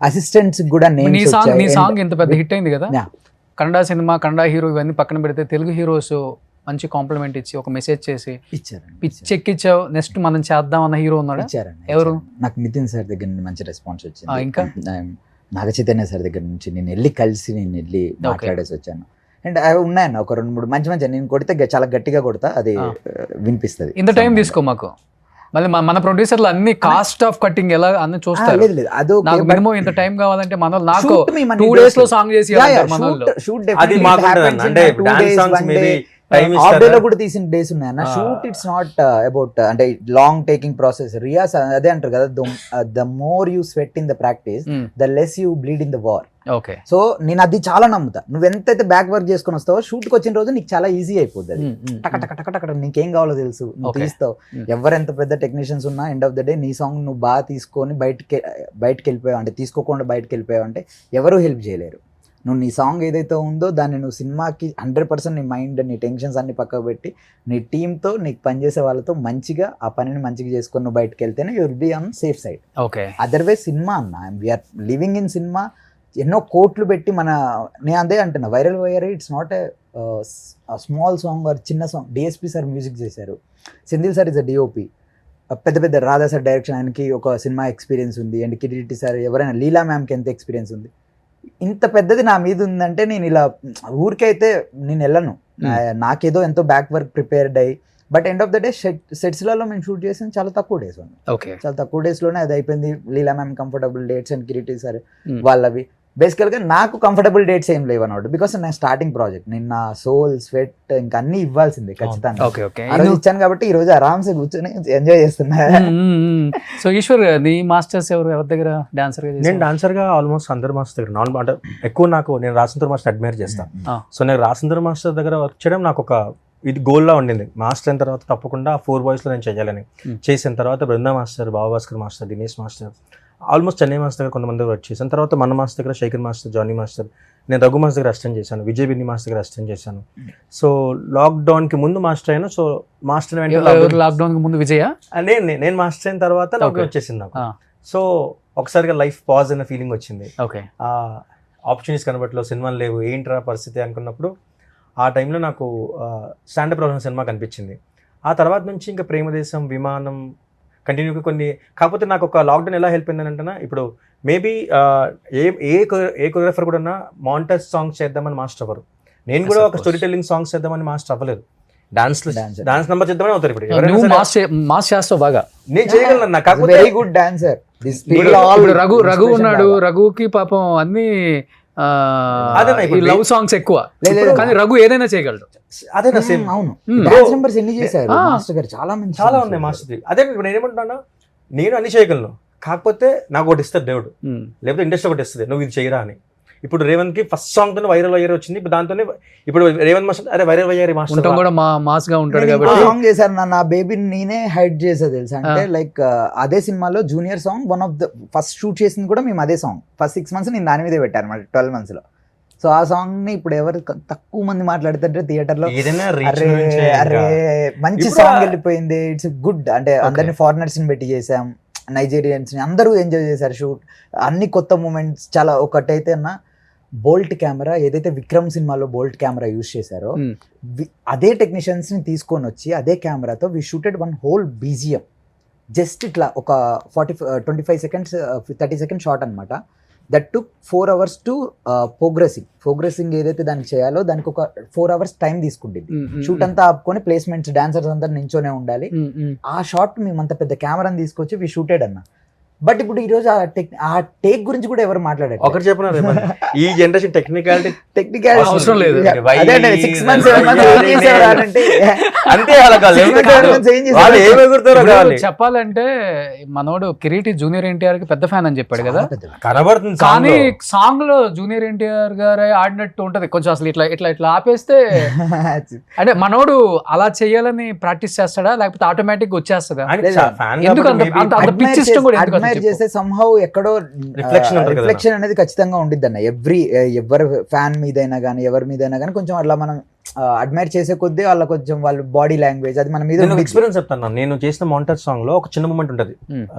అసిస్టెంట్స్ కూడా నీ నేమ్స్ సాంగ్ వచ్చాయి. ఇంత పెద్ద హిట్ అయింది కదా, Yeah. Kannada cinema, Kannada hero ఇవన్నీ పక్కన పెడితే తెలుగు హీరోస్ మంచి కాంప్లిమెంట్ ఇచ్చి ఒక మెసేజ్ చేసి ఇచ్చారండి. పిచ్చెక్కిచ్చావు, నెక్స్ట్ మనం చేద్దాం అన్న హీరో ఉన్నాడు. ఇచ్చారండి. ఎవరు? నాకు నితిన్ సార్ దగ్గర నుండి మంచి రెస్పాన్స్ వచ్చింది. ఇంకా? నాగ చైతన్య సార్ దగ్గర నుంచి నేను వెళ్ళి మాట్లాడేసి వచ్చాను. అండ్ అవి ఉన్నాయన్న ఒక 2-3 మంచి నేను కొడితే చాలా గట్టిగా కొడతా, అది వినిపిస్తుంది. ఇంత టైం తీసుకో మాకు, మళ్ళీ మన ప్రొడ్యూసర్లు అన్ని కాస్ట్ ఆఫ్ కటింగ్ ఎలా అన్ని చూస్తారు. లేదు లేదు, అది నాకు మినిమం ఇంత టైం కావాలంటే మన నాకు 2 days లో సాంగ్ చేసి మన వాళ్ళు. అది మాకు ఉంటుందన్న. అంటే dance songs maybe time of day లో ఇస్తారా? కూడా తీసిన డేస్ ఉన్నాయన్న. షూట్ ఇట్స్ నాట్ అబౌట్ అంటే లాంగ్ టేకింగ్ ప్రాసెస్. రియాస్ అదే అంటారు కదా, the more you sweat in the practice the less you bleed in the war. Okay. So నేను అది చాలా నమ్ముతా. నువ్వు ఎంతైతే బ్యాక్ వర్క్ చేసుకుని వస్తావో షూట్కి వచ్చిన రోజు నీకు చాలా ఈజీ అయిపోతుంది. టక టక టక టక నీకేం కావాలో తెలుసు, నువ్వు Okay. తీస్తావు. ఎవరెంత పెద్ద టెక్నీషియన్స్ ఉన్నా ఎండ్ ఆఫ్ ద డే నీ సాంగ్ నువ్వు బాగా తీసుకొని బయటకి వెళ్ళిపోయావు అంటే, తీసుకోకుండా బయటకు వెళ్ళిపోయావు అంటే ఎవరు హెల్ప్ చేయలేరు. నువ్వు నీ సాంగ్ ఏదైతే ఉందో దాన్ని నువ్వు సినిమాకి 100% నీ మైండ్, నీ టెన్షన్స్ అన్ని పక్కకు పెట్టి నీ టీంతో, నీకు పనిచేసే వాళ్ళతో మంచిగా ఆ పనిని మంచిగా చేసుకొని నువ్వు బయటకు వెళ్తేనే you will be on safe side. Okay. Otherwise cinema అన్న, వీఆర్ లివింగ్ ఇన్ సినిమా. ఎన్నో కోట్లు పెట్టి నేను అదే అంటున్నా, viral it's not a small song or చిన్న సాంగ్. డిఎస్పి సార్ మ్యూజిక్ చేశారు, Senthil sir is a DOP, పెద్ద రాధా సార్ డైరెక్షన్, ఆయనకి ఒక సినిమా ఎక్స్పీరియన్స్ ఉంది. అండ్ కిరీటి సార్, ఎవరైనా లీలా మ్యామ్కి ఎంత ఎక్స్పీరియన్స్ ఉంది. ఇంత పెద్దది నా మీద ఉందంటే నేను ఇలా ఊరికైతే నేను వెళ్ళను. నాకేదో ఎంతో బ్యాక్ వర్క్ ప్రిపేర్డ్ అయ్యి, but end of the day సెట్స్లలో మేము షూట్ చేసిన చాలా తక్కువ డేస్ ఉంది. ఓకే. చాలా తక్కువ డేస్లోనే అది అయిపోయింది. Leela ma'am comfortable dates and Kireeti sir వాళ్ళవి. బేసికల్గా నాకు కంఫర్టబుల్ డేట్స్ ఏం లేవు అన్నమాట, బికాస్ నా స్టార్టింగ్ ప్రాజెక్ట్. నేను నా సోల్, స్వెట్ ఇంకా అన్ని ఇవ్వాల్సిందే ఖచ్చితంగా. ఓకే. ఓకే. ఆ రోజు ఇచ్చాను కాబట్టి ఈ రోజు ఆరామ్సే కూర్చొని ఎంజాయ్ చేస్తున్నా. సో ఈశ్వర్, నీ మాస్టర్స్ ఎవరి దగ్గర డాన్సర్ గా నేను చేసావు? డాన్సర్ గా ఆల్మోస్ట్ అందరు మాస్టర్ దగ్గర అంటే ఎక్కువ నేను రాసిందర్ మాస్టర్ అడ్మైర్ చేస్తాను. సో నేను రాసిందర్ మాస్టర్ దగ్గర వర్క్ చేయడం నాకు ఒక ఇది గోల్ లా ఉండింది. మాస్టర్ అయిన తర్వాత తప్పకుండా 4 boys లో నేను చేయాలని. చేసిన తర్వాత Brinda master, Baba Bhaskar master, Dinesh master, almost Chennai master దగ్గర కొంతమంది వర్క్ చేశాను. తర్వాత మన మాస్టర్ దగ్గర శేఖర్ మాస్టర్, జానీ మాస్టర్, నేను రఘు మాస్టర్ దగ్గర అసిస్టెంట్ చేశాను, విజయ్ బిన్ని మాస్టర్ దగ్గర అసిస్టెంట్ చేశాను. సో లాక్డౌన్ కి ముందు మాస్టర్ అయినా. సో మాస్టర్ లాక్డౌన్ కి ముందు విజయ, నేను మాస్టర్ అయిన తర్వాత లాక్డౌన్ వచ్చేసింది నాకు. సో ఒకసారిగా లైఫ్ పాజ్ అన్న ఫీలింగ్ వచ్చింది. ఓకే. ఆపర్చునిటీస్ కనబట్టలో, సినిమాలు లేవు, ఏంట్రా పరిస్థితి అనుకున్నప్పుడు ఆ టైంలో నాకు స్టాండప్ ప్రాబ్లమ్ సినిమా కనిపించింది. ఆ తర్వాత నుంచి ఇంకా ప్రేమదేశం, విమానం కంటిన్యూగా కొన్ని. కాకపోతే నాకు ఒక లాక్డౌన్ ఎలా హెల్ప్ అయిందని అంటున్నా, ఇప్పుడు మేబీ ఏ కొరియోగ్రాఫర్ కూడా మాంటేజ్ సాంగ్ చేద్దామని మాస్టర్ అవ్వరు. నేను కూడా Yes, of ఒక course. స్టోరీ టెల్లింగ్ సాంగ్స్ చేద్దామని మాస్టర్ అవ్వలేదు, డాన్స్ Dancer. డాన్స్ నెంబర్ చేద్దామని అవుతారు ఇప్పుడు ఎవరైనా నువ్వు సరే. మాస్ చేస్తావు బాగా. నేను చేయగలను, కాకపోతే వెరీ గుడ్ డాన్సర్. ఇప్పుడు రఘు ఉన్నాడు, రఘుకి పాపం అన్ని అదేనా ఇప్పుడు లవ్ సాంగ్స్ ఎక్కువ, లేదు. కానీ రఘు ఏదైనా చేయగలడు. అదే నా సేమ్ అవును, Hmm. డాన్స్ నెంబర్స్ ఎన్ని చేశారు Ah. మాస్టర్ గారు, చాలా మంచి చాలా songs ఉన్నాయి చేశారు. మాస్టర్. అదే ఇప్పుడు నేనేమంటున్నాను, నేను అన్ని చేయగలను, కాకపోతే నాకు ఒకటి ఇస్తాడు దేవుడు, ఉమ్. లేకపోతే ఇండస్ట్రీ ఒకటి ఇస్తుంది నువ్వు ఇది చేయరా అని. ఇప్పుడు రేవంత్ కి ఫస్ట్ సాంగ్ తోనే వైరల్ అయ్యారు వచ్చింది, ఇప్పుడు దాంతోనే ఇప్పుడు రేవంత్ మాస్టర్ అరే వైరల్ అయ్యారు ఉంటాం మాస్టర్ కూడా మాస్ గా ఉంటాడు నేను ఇంకో కాబట్టి. సాంగ్ చేశాను, నా బేబీని నేనే హైడ్ చేసా తెలుసా, అంటే లైక్ అదే సినిమాలో junior song one of the first shoot చేసింది కూడా మేము అదే సాంగ్. ఫస్ట్ 6 months నేను దాని మీదే పెట్టాను అనమాట, 12 months లో. సో ఆ సాంగ్ ని ఇప్పుడు ఎవరు తక్కువ మంది మాట్లాడుతుంటే థియేటర్ లో, ఏదైనా అరే రీచ్ అరే మంచి ఇప్పుడు సాంగ్ వెళ్ళిపోయింది, ఇట్స్ గుడ్. అంటే అందరిని ఫారినర్స్ ని పెట్టి చేసాం, నైజీరియన్స్ ని అందరూ ఎంజాయ్ చేశారు షూట్, అన్ని కొత్త మూమెంట్స్ చాలా. ఒకటైతే అన్న బోల్ట్ కెమెరా, ఏదైతే విక్రమ్ సినిమాలో బోల్ట్ కెమెరా యూజ్ చేశారో Hmm. అదే టెక్నీషియన్స్ ని తీసుకొని వచ్చి అదే కెమెరాతో we shooted one whole BGM. Just ఇట్లా ఒక 25 seconds 30 seconds షాట్ అనమాట. That took 4 hours to progressing ఏదైతే దానికి చేయాలో దానికి ఒక 4 hours టైం తీసుకుంటుంది. షూట్ అంతా ఆపుకొని ప్లేస్మెంట్స్ డాన్సర్స్ అంతా నించోనే ఉండాలి. ఆ షాట్ మేము అంత పెద్ద కెమెరాని తీసుకొచ్చి వి షూటెడ్ అన్న. బట్ ఇప్పుడు ఈ రోజు ఆ టేక్ గురించి కూడా ఎవరు మాట్లాడారు. ఒకటి చెప్పిన రేవంత్, ఈ జనరేషన్ టెక్నికాలిటీ టెక్నికల్ అవసరం లేదు. అదే 6 months 7 months ఏం చేసేవారు అంటే అంతే అలా కాదు, 6 months 7 months ఏం వాళ్ళు చేసేవారు? ఏమి ఎగురుతారో ఇప్పుడు కావాలి. చెప్పాలంటే మనోడు కిరీటి జూనియర్ ఎన్టీఆర్ కి పెద్ద ఫ్యాన్ అని చెప్పాడు కదా, చాలా పెద్ద. కనబడుతుంది కానీ సాంగ్ లో జూనియర్ ఎన్టీఆర్ గారే ఆడినట్టు ఉంటది కొంచెం. అసలు ఇట్లా ఇట్లా ఇట్లా ఆపేస్తే అంటే మనోడు అలా చేయాలని ప్రాక్టీస్ చేస్తాడా, లేకపోతే ఆటోమేటిక్ వచ్చేస్తుందా? ఎందుకు అంత పిచ్చి ఇష్టం కూడా ఎందుకు అడ్మైర్ చేస్తే somehow ఎక్కడో Reflection ఉంటుంది కదా. రిఫ్లెక్షన్ అనేది ఖచ్చితంగా ఉండిద్ది అన్న. ఎవరి ఫ్యాన్ మీదైనా కానీ ఎవరి మీదైనా కానీ కొంచెం అట్లా మనం అడ్మైర్ చేసే కొద్దీ వాళ్ళ కొంచెం వాళ్ళ బాడీ లాంగ్వేజ్ అది మన మీద ఉండిద్ది. ఎక్స్పీరియన్స్ చెప్తాను. నేను చేసిన మౌంటేజ్ సాంగ్ లో ఒక చిన్న మూమెంట్ ఉంటుంది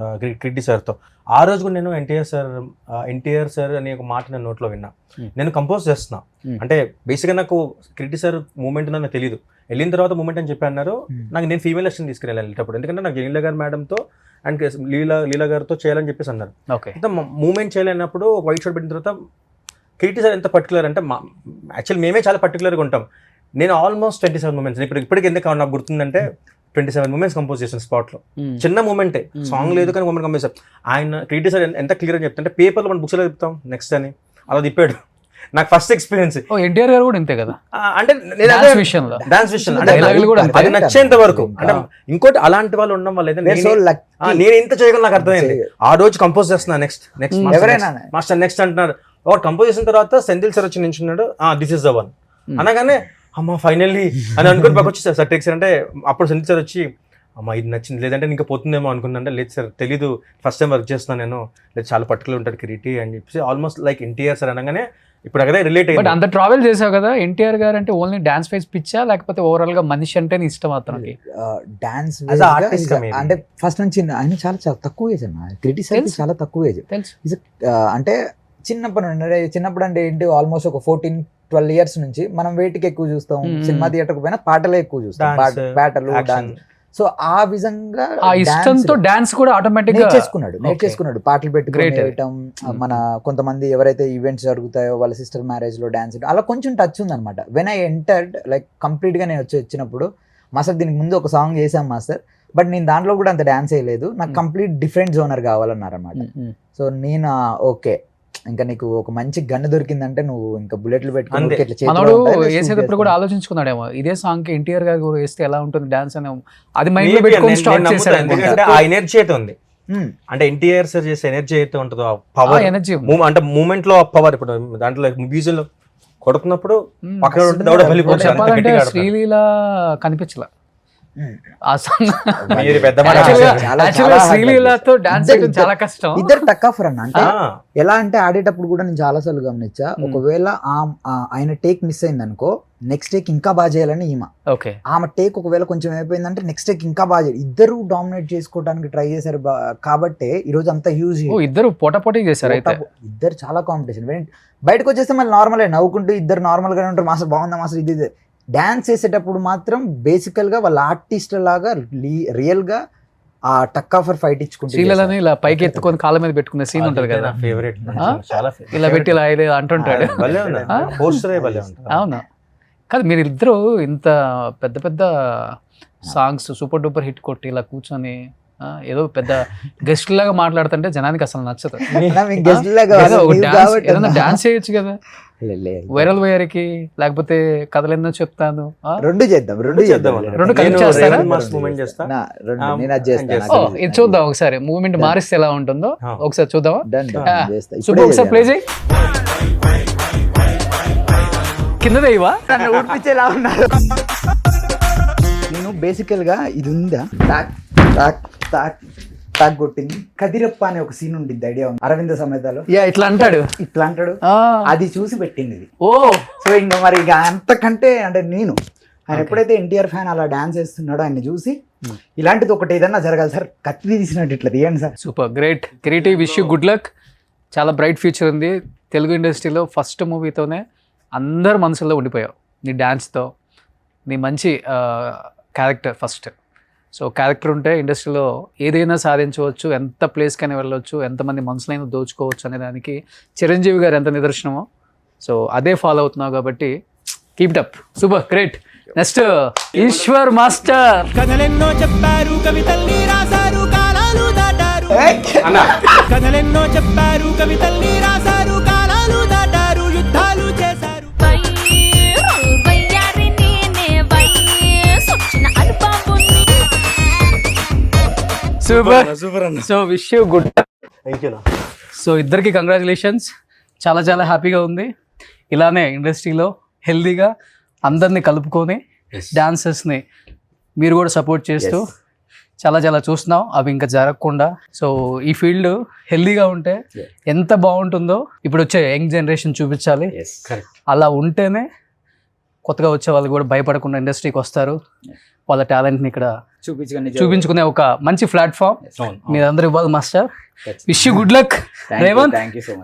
క్రిటి సార్ తో. ఆ రోజు కూడా నేను ఎన్టీఆర్ సార్ అనే ఒక మాట నేను నోట్లో విన్నా. నేను కంపోజ్ చేస్తున్నా, అంటే బేసిక్గా నాకు క్రిటి సార్ మూమెంట్ ఉందని నాకు తెలియదు. వెళ్ళిన తర్వాత మూమెంట్ అని చెప్పి అన్నారు. నాకు నేను ఫీమేల్ అసిస్టెంట్ తీసుకెళ్ళాలి వెళ్ళేటప్పుడు, ఎందుకంటే నాకు జనీలా గారి మేడంతో అండ్ లీలా గారితో చేయాలని చెప్పేసి అన్నారు. ఓకే, మూమెంట్ చేయలేనప్పుడు వైట్ షర్ట్ పెట్టిన తర్వాత క్రిటి సార్ ఎంత పర్టికులర్ అంటే యాక్చువల్లీ మేమే చాలా పర్టికులర్గా ఉంటాం. నేను ఆల్మోస్ట్ 27 మూమెంట్స్ ఇప్పటికి ఎందుకు నాకు గుర్తుందంటే 27 మూమెంట్స్ కంపోజ్ చేసిన స్పాట్లో. చిన్న మూమెంటే, సాంగ్ లేదు కానీ మూమెంట్ కంపోజ్ చేశారు. ఆయన క్రిటి సార్ ఎంత క్లియర్ అని చెప్తుంటే పేపర్లో మనం బుక్స్లో చెప్తాం నెక్స్ట్ అని అలా తిప్పాడు. నాకు ఫస్ట్ ఎక్స్పీరియన్స్. ఎన్టీఆర్ గారు కూడా ఇంతే కదా అంటే డాన్స్ విషయంలో. డాన్స్ విషయం Dialogue కూడా అంతే. అది నచ్చేంత వరకు. అంటే ఇంకోటి అలాంటి వాళ్ళు ఉండడం వల్ల They're so lucky. నేను ఎంత చేయగలను నాకు అర్థమైంది. ఆ రోజు కంపోజ్ చేస్తున్నా, నెక్స్ట్ ఎవరైనా మాస్టర్ నెక్స్ట్ అంటున్నారు. ఒకటి కంపోజ్ చేసిన తర్వాత సెంధిల్ సార్ వచ్చి నించున్నాడు, దిస్ ఇస్ ద వన్ అనగానే అమ్మ ఫైనల్లీ అని అనుకుని పక్క వచ్చి సార్ టేక్ సార్ అంటే అప్పుడు సెంధిల్ సార్ వచ్చి అమ్మ ఇది నచ్చింది, లేదంటే ఇంకా పోతుందేమో అనుకున్నాంటే లేదు సార్ తెలీదు, ఫస్ట్ టైం వర్క్ చేస్తున్నాను నేను, లేదు చాలా పర్టికులర్ ఉంటాడు కిరీటి అని చెప్పేసి ఆల్మోస్ట్ లైక్ ఎన్టీఆర్ సార్ అనగానే ఇప్పుడు అదే రిలేట్ బట్ అయ్యింది. అంత ట్రావెల్ చేసావు కదా, ఎన్టీఆర్ గారు అంటే ఓన్లీ డాన్స్ ఫేస్ పిచ్చా లేకపోతే ఓవరాల్ గా మనిషి అంటే ఇష్టం అతనికి? డాన్స్ As a artist గా maybe. అంటే ఫస్ట్ నుంచి ఆయన చాలా తక్కువ ఏజ్ అన్న. క్రిటిసైజ్ తెలుసు. చాలా తక్కువ ఏజ్. తెలుసు. అంటే చిన్నప్పుడు అంటే ఏంటి ఆల్మోస్ట్ ఒక 14-12 years నుంచి మనం వేటికి ఎక్కువ చూస్తాం, సినిమా థియేటర్కి పోయినా పాటలే ఎక్కువ చూస్తాం, Dance, పాటలు action. డాన్స్. సో ఆ విధంగా ఆ ఇష్టంతో డాన్స్ కూడా ఆటోమేటిక్ గా నేర్చేసుకున్నాడు పాటలు పెట్టుకుని Great. వేయటం. మన కొంతమంది ఎవరైతే ఈవెంట్స్ జరుగుతాయో వాళ్ళ సిస్టర్ మ్యారేజ్ లో డాన్స్ అలా కొంచెం టచ్ ఉంది అనమాట. When I entered like complete గా నేను వచ్చినప్పుడు మాస్టర్ దీనికి ముందు ఒక సాంగ్ చేశాం మాస్టర్, బట్ నేను దాంట్లో కూడా అంత డాన్స్ వేయలేదు, నాకు కంప్లీట్ డిఫరెంట్ జోనర్ కావాలన్నారు అనమాట. సో నేను ఓకే ఇంకా నీకు ఒక మంచి గన్ను దొరికిందంటే నువ్వు ఇంకా బుల్లెట్లు పెట్టుకుని అంతే. ఊరికే ఇట్లా చేతిలో మనోడు ఉంటాయి, shoot వేసేటప్పుడు కూడా చేస్తాను. ఆలోచించుకున్నాడేమో ఇదే సాంగ్ కి ఎన్టీఆర్ గారు కూడా వేస్తే ఎలా ఉంటుంది డాన్స్ అని, అది మైండ్ లో పెట్టుకొని స్టార్ట్ చేశాడు. ఎందుకంటే ఆ ఎనర్జీ అయితే ఉంది. అంటే ఎన్టీఆర్ సార్ చేసే ఎనర్జీ అయితే ఉంటుందో ఆ పవర్ ఎనర్జీ అంటే మూమెంట్ లో ఆ పవర్. ఇప్పుడు దాంట్లో మ్యూజియం లో కొడుతున్నప్పుడు పక్కన ఉంటే దౌడ వెళ్ళిపోతుంది. అంత చెప్పాలంటే గట్టిగా ఆడతారు. శ్రీలీల కనిపించలా ఆ సాంగ్. మీరు పెద్ద మాట Actually గా- చేశారు. actually గా శ్రీలీలతో డాన్స్ చేయడం చాలా కష్టం. ఇద్దరు టక్ ఆఫర్ అన్న. అంటే ఆ, ఎలా అంటే ఆడేటప్పుడు కూడా నేను చాలా సార్లు గమనించా, ఒకవేళ ఆయన టేక్ మిస్ అయింది అనుకో నెక్స్ట్ టేక్ ఇంకా బాగా చేయాలని ఈమె, ఆమె టేక్ ఒకవేళ కొంచెం అయిపోయిందంటే నెక్స్ట్ టేక్ ఇంకా బాగా చేయాలి. ఇద్దరు డామినేట్ చేసుకోవడానికి ట్రై చేశారు కాబట్టి ఈ రోజు అంత హ్యూజ్. ఇద్దరు పోటాపోటీ చేశారు అయితే. ఇద్దరు చాలా కాంపిటీషన్. బయటకు వచ్చేస్తే మళ్ళీ నార్మల్ నవ్వుకుంటూ ఇద్దరు నార్మల్ గానే ఉంటారు, మాస్టర్ బాగుందా మాస్టర్ ఇది. డాన్స్ చేసేటప్పుడు మాత్రం బేసికల్ గా వాళ్ళ ఆర్టిస్ట్ లాగా రియల్ గా ఆ టక్ ఆఫర్ ఫైట్ ఇచ్చుకుంటే శ్రీలని ఇలా పైకి ఎత్తుకొని కాళ్ళ మీద పెట్టుకునే సీన్ ఉంటది అదైతే కదా, నా favorite. ఆ? చాలా ఇలా పెట్టి ఇలా అంటుంటాడు. భలే ఉంది. ఆ? పోస్టరే భలే ఉంటుంది. అవును, కాదు మీరు ఇద్దరు ఇంత పెద్ద పెద్ద సాంగ్స్ సూపర్ డూపర్ హిట్ కొట్టి ఇలా కూర్చొని ఏదో పెద్ద గెస్ట్ లాగా మాట్లాడుతుంటే జనానికి అసలు నచ్చదు. ఏదైనా డాన్స్ చేయొచ్చు కదా, వైరల్ వేయర్కి, లేకపోతే కథలు ఎన్నో చెప్తాను, రెండు చేద్దాం. రెండు కలిపి చేస్తారా? ఇది చూద్దాం ఒకసారి, మూవ్మెంట్ మారిస్తే ఎలా ఉంటుందో ఒకసారి చూద్దామా? సూపర్, ఒకసారి ప్లే చేయి. కింద ఇవా ఊడిపించేలా ఉన్నారు. నేను బేసికల్ గా ఇది ఉందా, టాక్ టాక్ టాక్ టాక్ కొట్టింది. కదిరప్ప అనే ఒక సీన్ ఉండిద్ది, ఐడియా ఉంది? అరవింద సమేతలో ఇట్లా అంటాడు, అది చూసి పెట్టింది ఇది. ఓ సో ఇంకా మరి ఇక అంతకంటే అంటే నేను ఆయన ఎప్పుడైతే ఎన్టీఆర్ ఫ్యాన్ అలా డాన్స్ చేస్తున్నాడో ఆయన చూసి ఇలాంటిది ఒకటి ఏదన్నా జరగాలి సార్, కత్తి తీసినట్టు ఇట్లా తీయండి sir. Super, great, creative, wish you good luck. చాలా బ్రైట్ ఫ్యూచర్ ఉంది తెలుగు ఇండస్ట్రీలో. ఫస్ట్ మూవీతోనే అందరు మనసుల్లో ఉండిపోయావు నీ డ్యాన్స్తో, నీ మంచి క్యారెక్టర్ ఫస్ట్. సో క్యారెక్టర్ ఉంటే ఇండస్ట్రీలో ఏదైనా సాధించవచ్చు, ఎంత ప్లేస్కైనా వెళ్ళవచ్చు, ఎంతమంది మనసులైనా దోచుకోవచ్చు అనే దానికి చిరంజీవి గారు ఎంత నిదర్శనమో. సో అదే ఫాలో అవుతున్నావు కాబట్టి keep it up. Super, great. Next Eshwar master. కథలెన్నో చెప్పారు, కవితల్ని రాశారు, కాలాలు దాటారు. కథలెన్నో చెప్పారు, కవితల్ని రాశారు, కాలాలు దాటారు, యుద్ధాలు చేశారు. సూపర్ సూపర్ అన్న. So wish you good. So ఇద్దరికి కంగ్రాచులేషన్స్. చాలా చాలా హ్యాపీగా ఉంది. ఇలానే ఇండస్ట్రీలో హెల్దీగా అందరినీ కలుపుకొని డాన్సర్స్ని మీరు కూడా సపోర్ట్ చేస్తూ చాలా చాలా చూస్తున్నాం, అవి ఇంకా జరగకుండా. సో ఈ ఫీల్డ్ హెల్దీగా ఉంటే ఎంత బాగుంటుందో ఇప్పుడు వచ్చే యంగ్ జనరేషన్ చూపించాలి. అలా ఉంటేనే కొత్తగా వచ్చే వాళ్ళు కూడా భయపడకుండా ఇండస్ట్రీకి వస్తారు, వాళ్ళ టాలెంట్ని ఇక్కడ చూపించుకునే ఒక మంచి ప్లాట్ఫామ్ మీరందరూ ఇవ్వాలి master. Wish you good luck Revanth,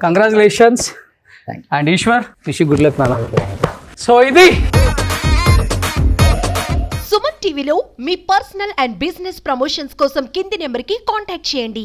congratulations. And Eshwar, wish you good luck నాన్న. సో ఇది సుమన్ టీవీలో మీ పర్సనల్ అండ్ బిజినెస్ ప్రమోషన్స్ కోసం కింది నెంబర్కి కాంటాక్ట్ చేయండి.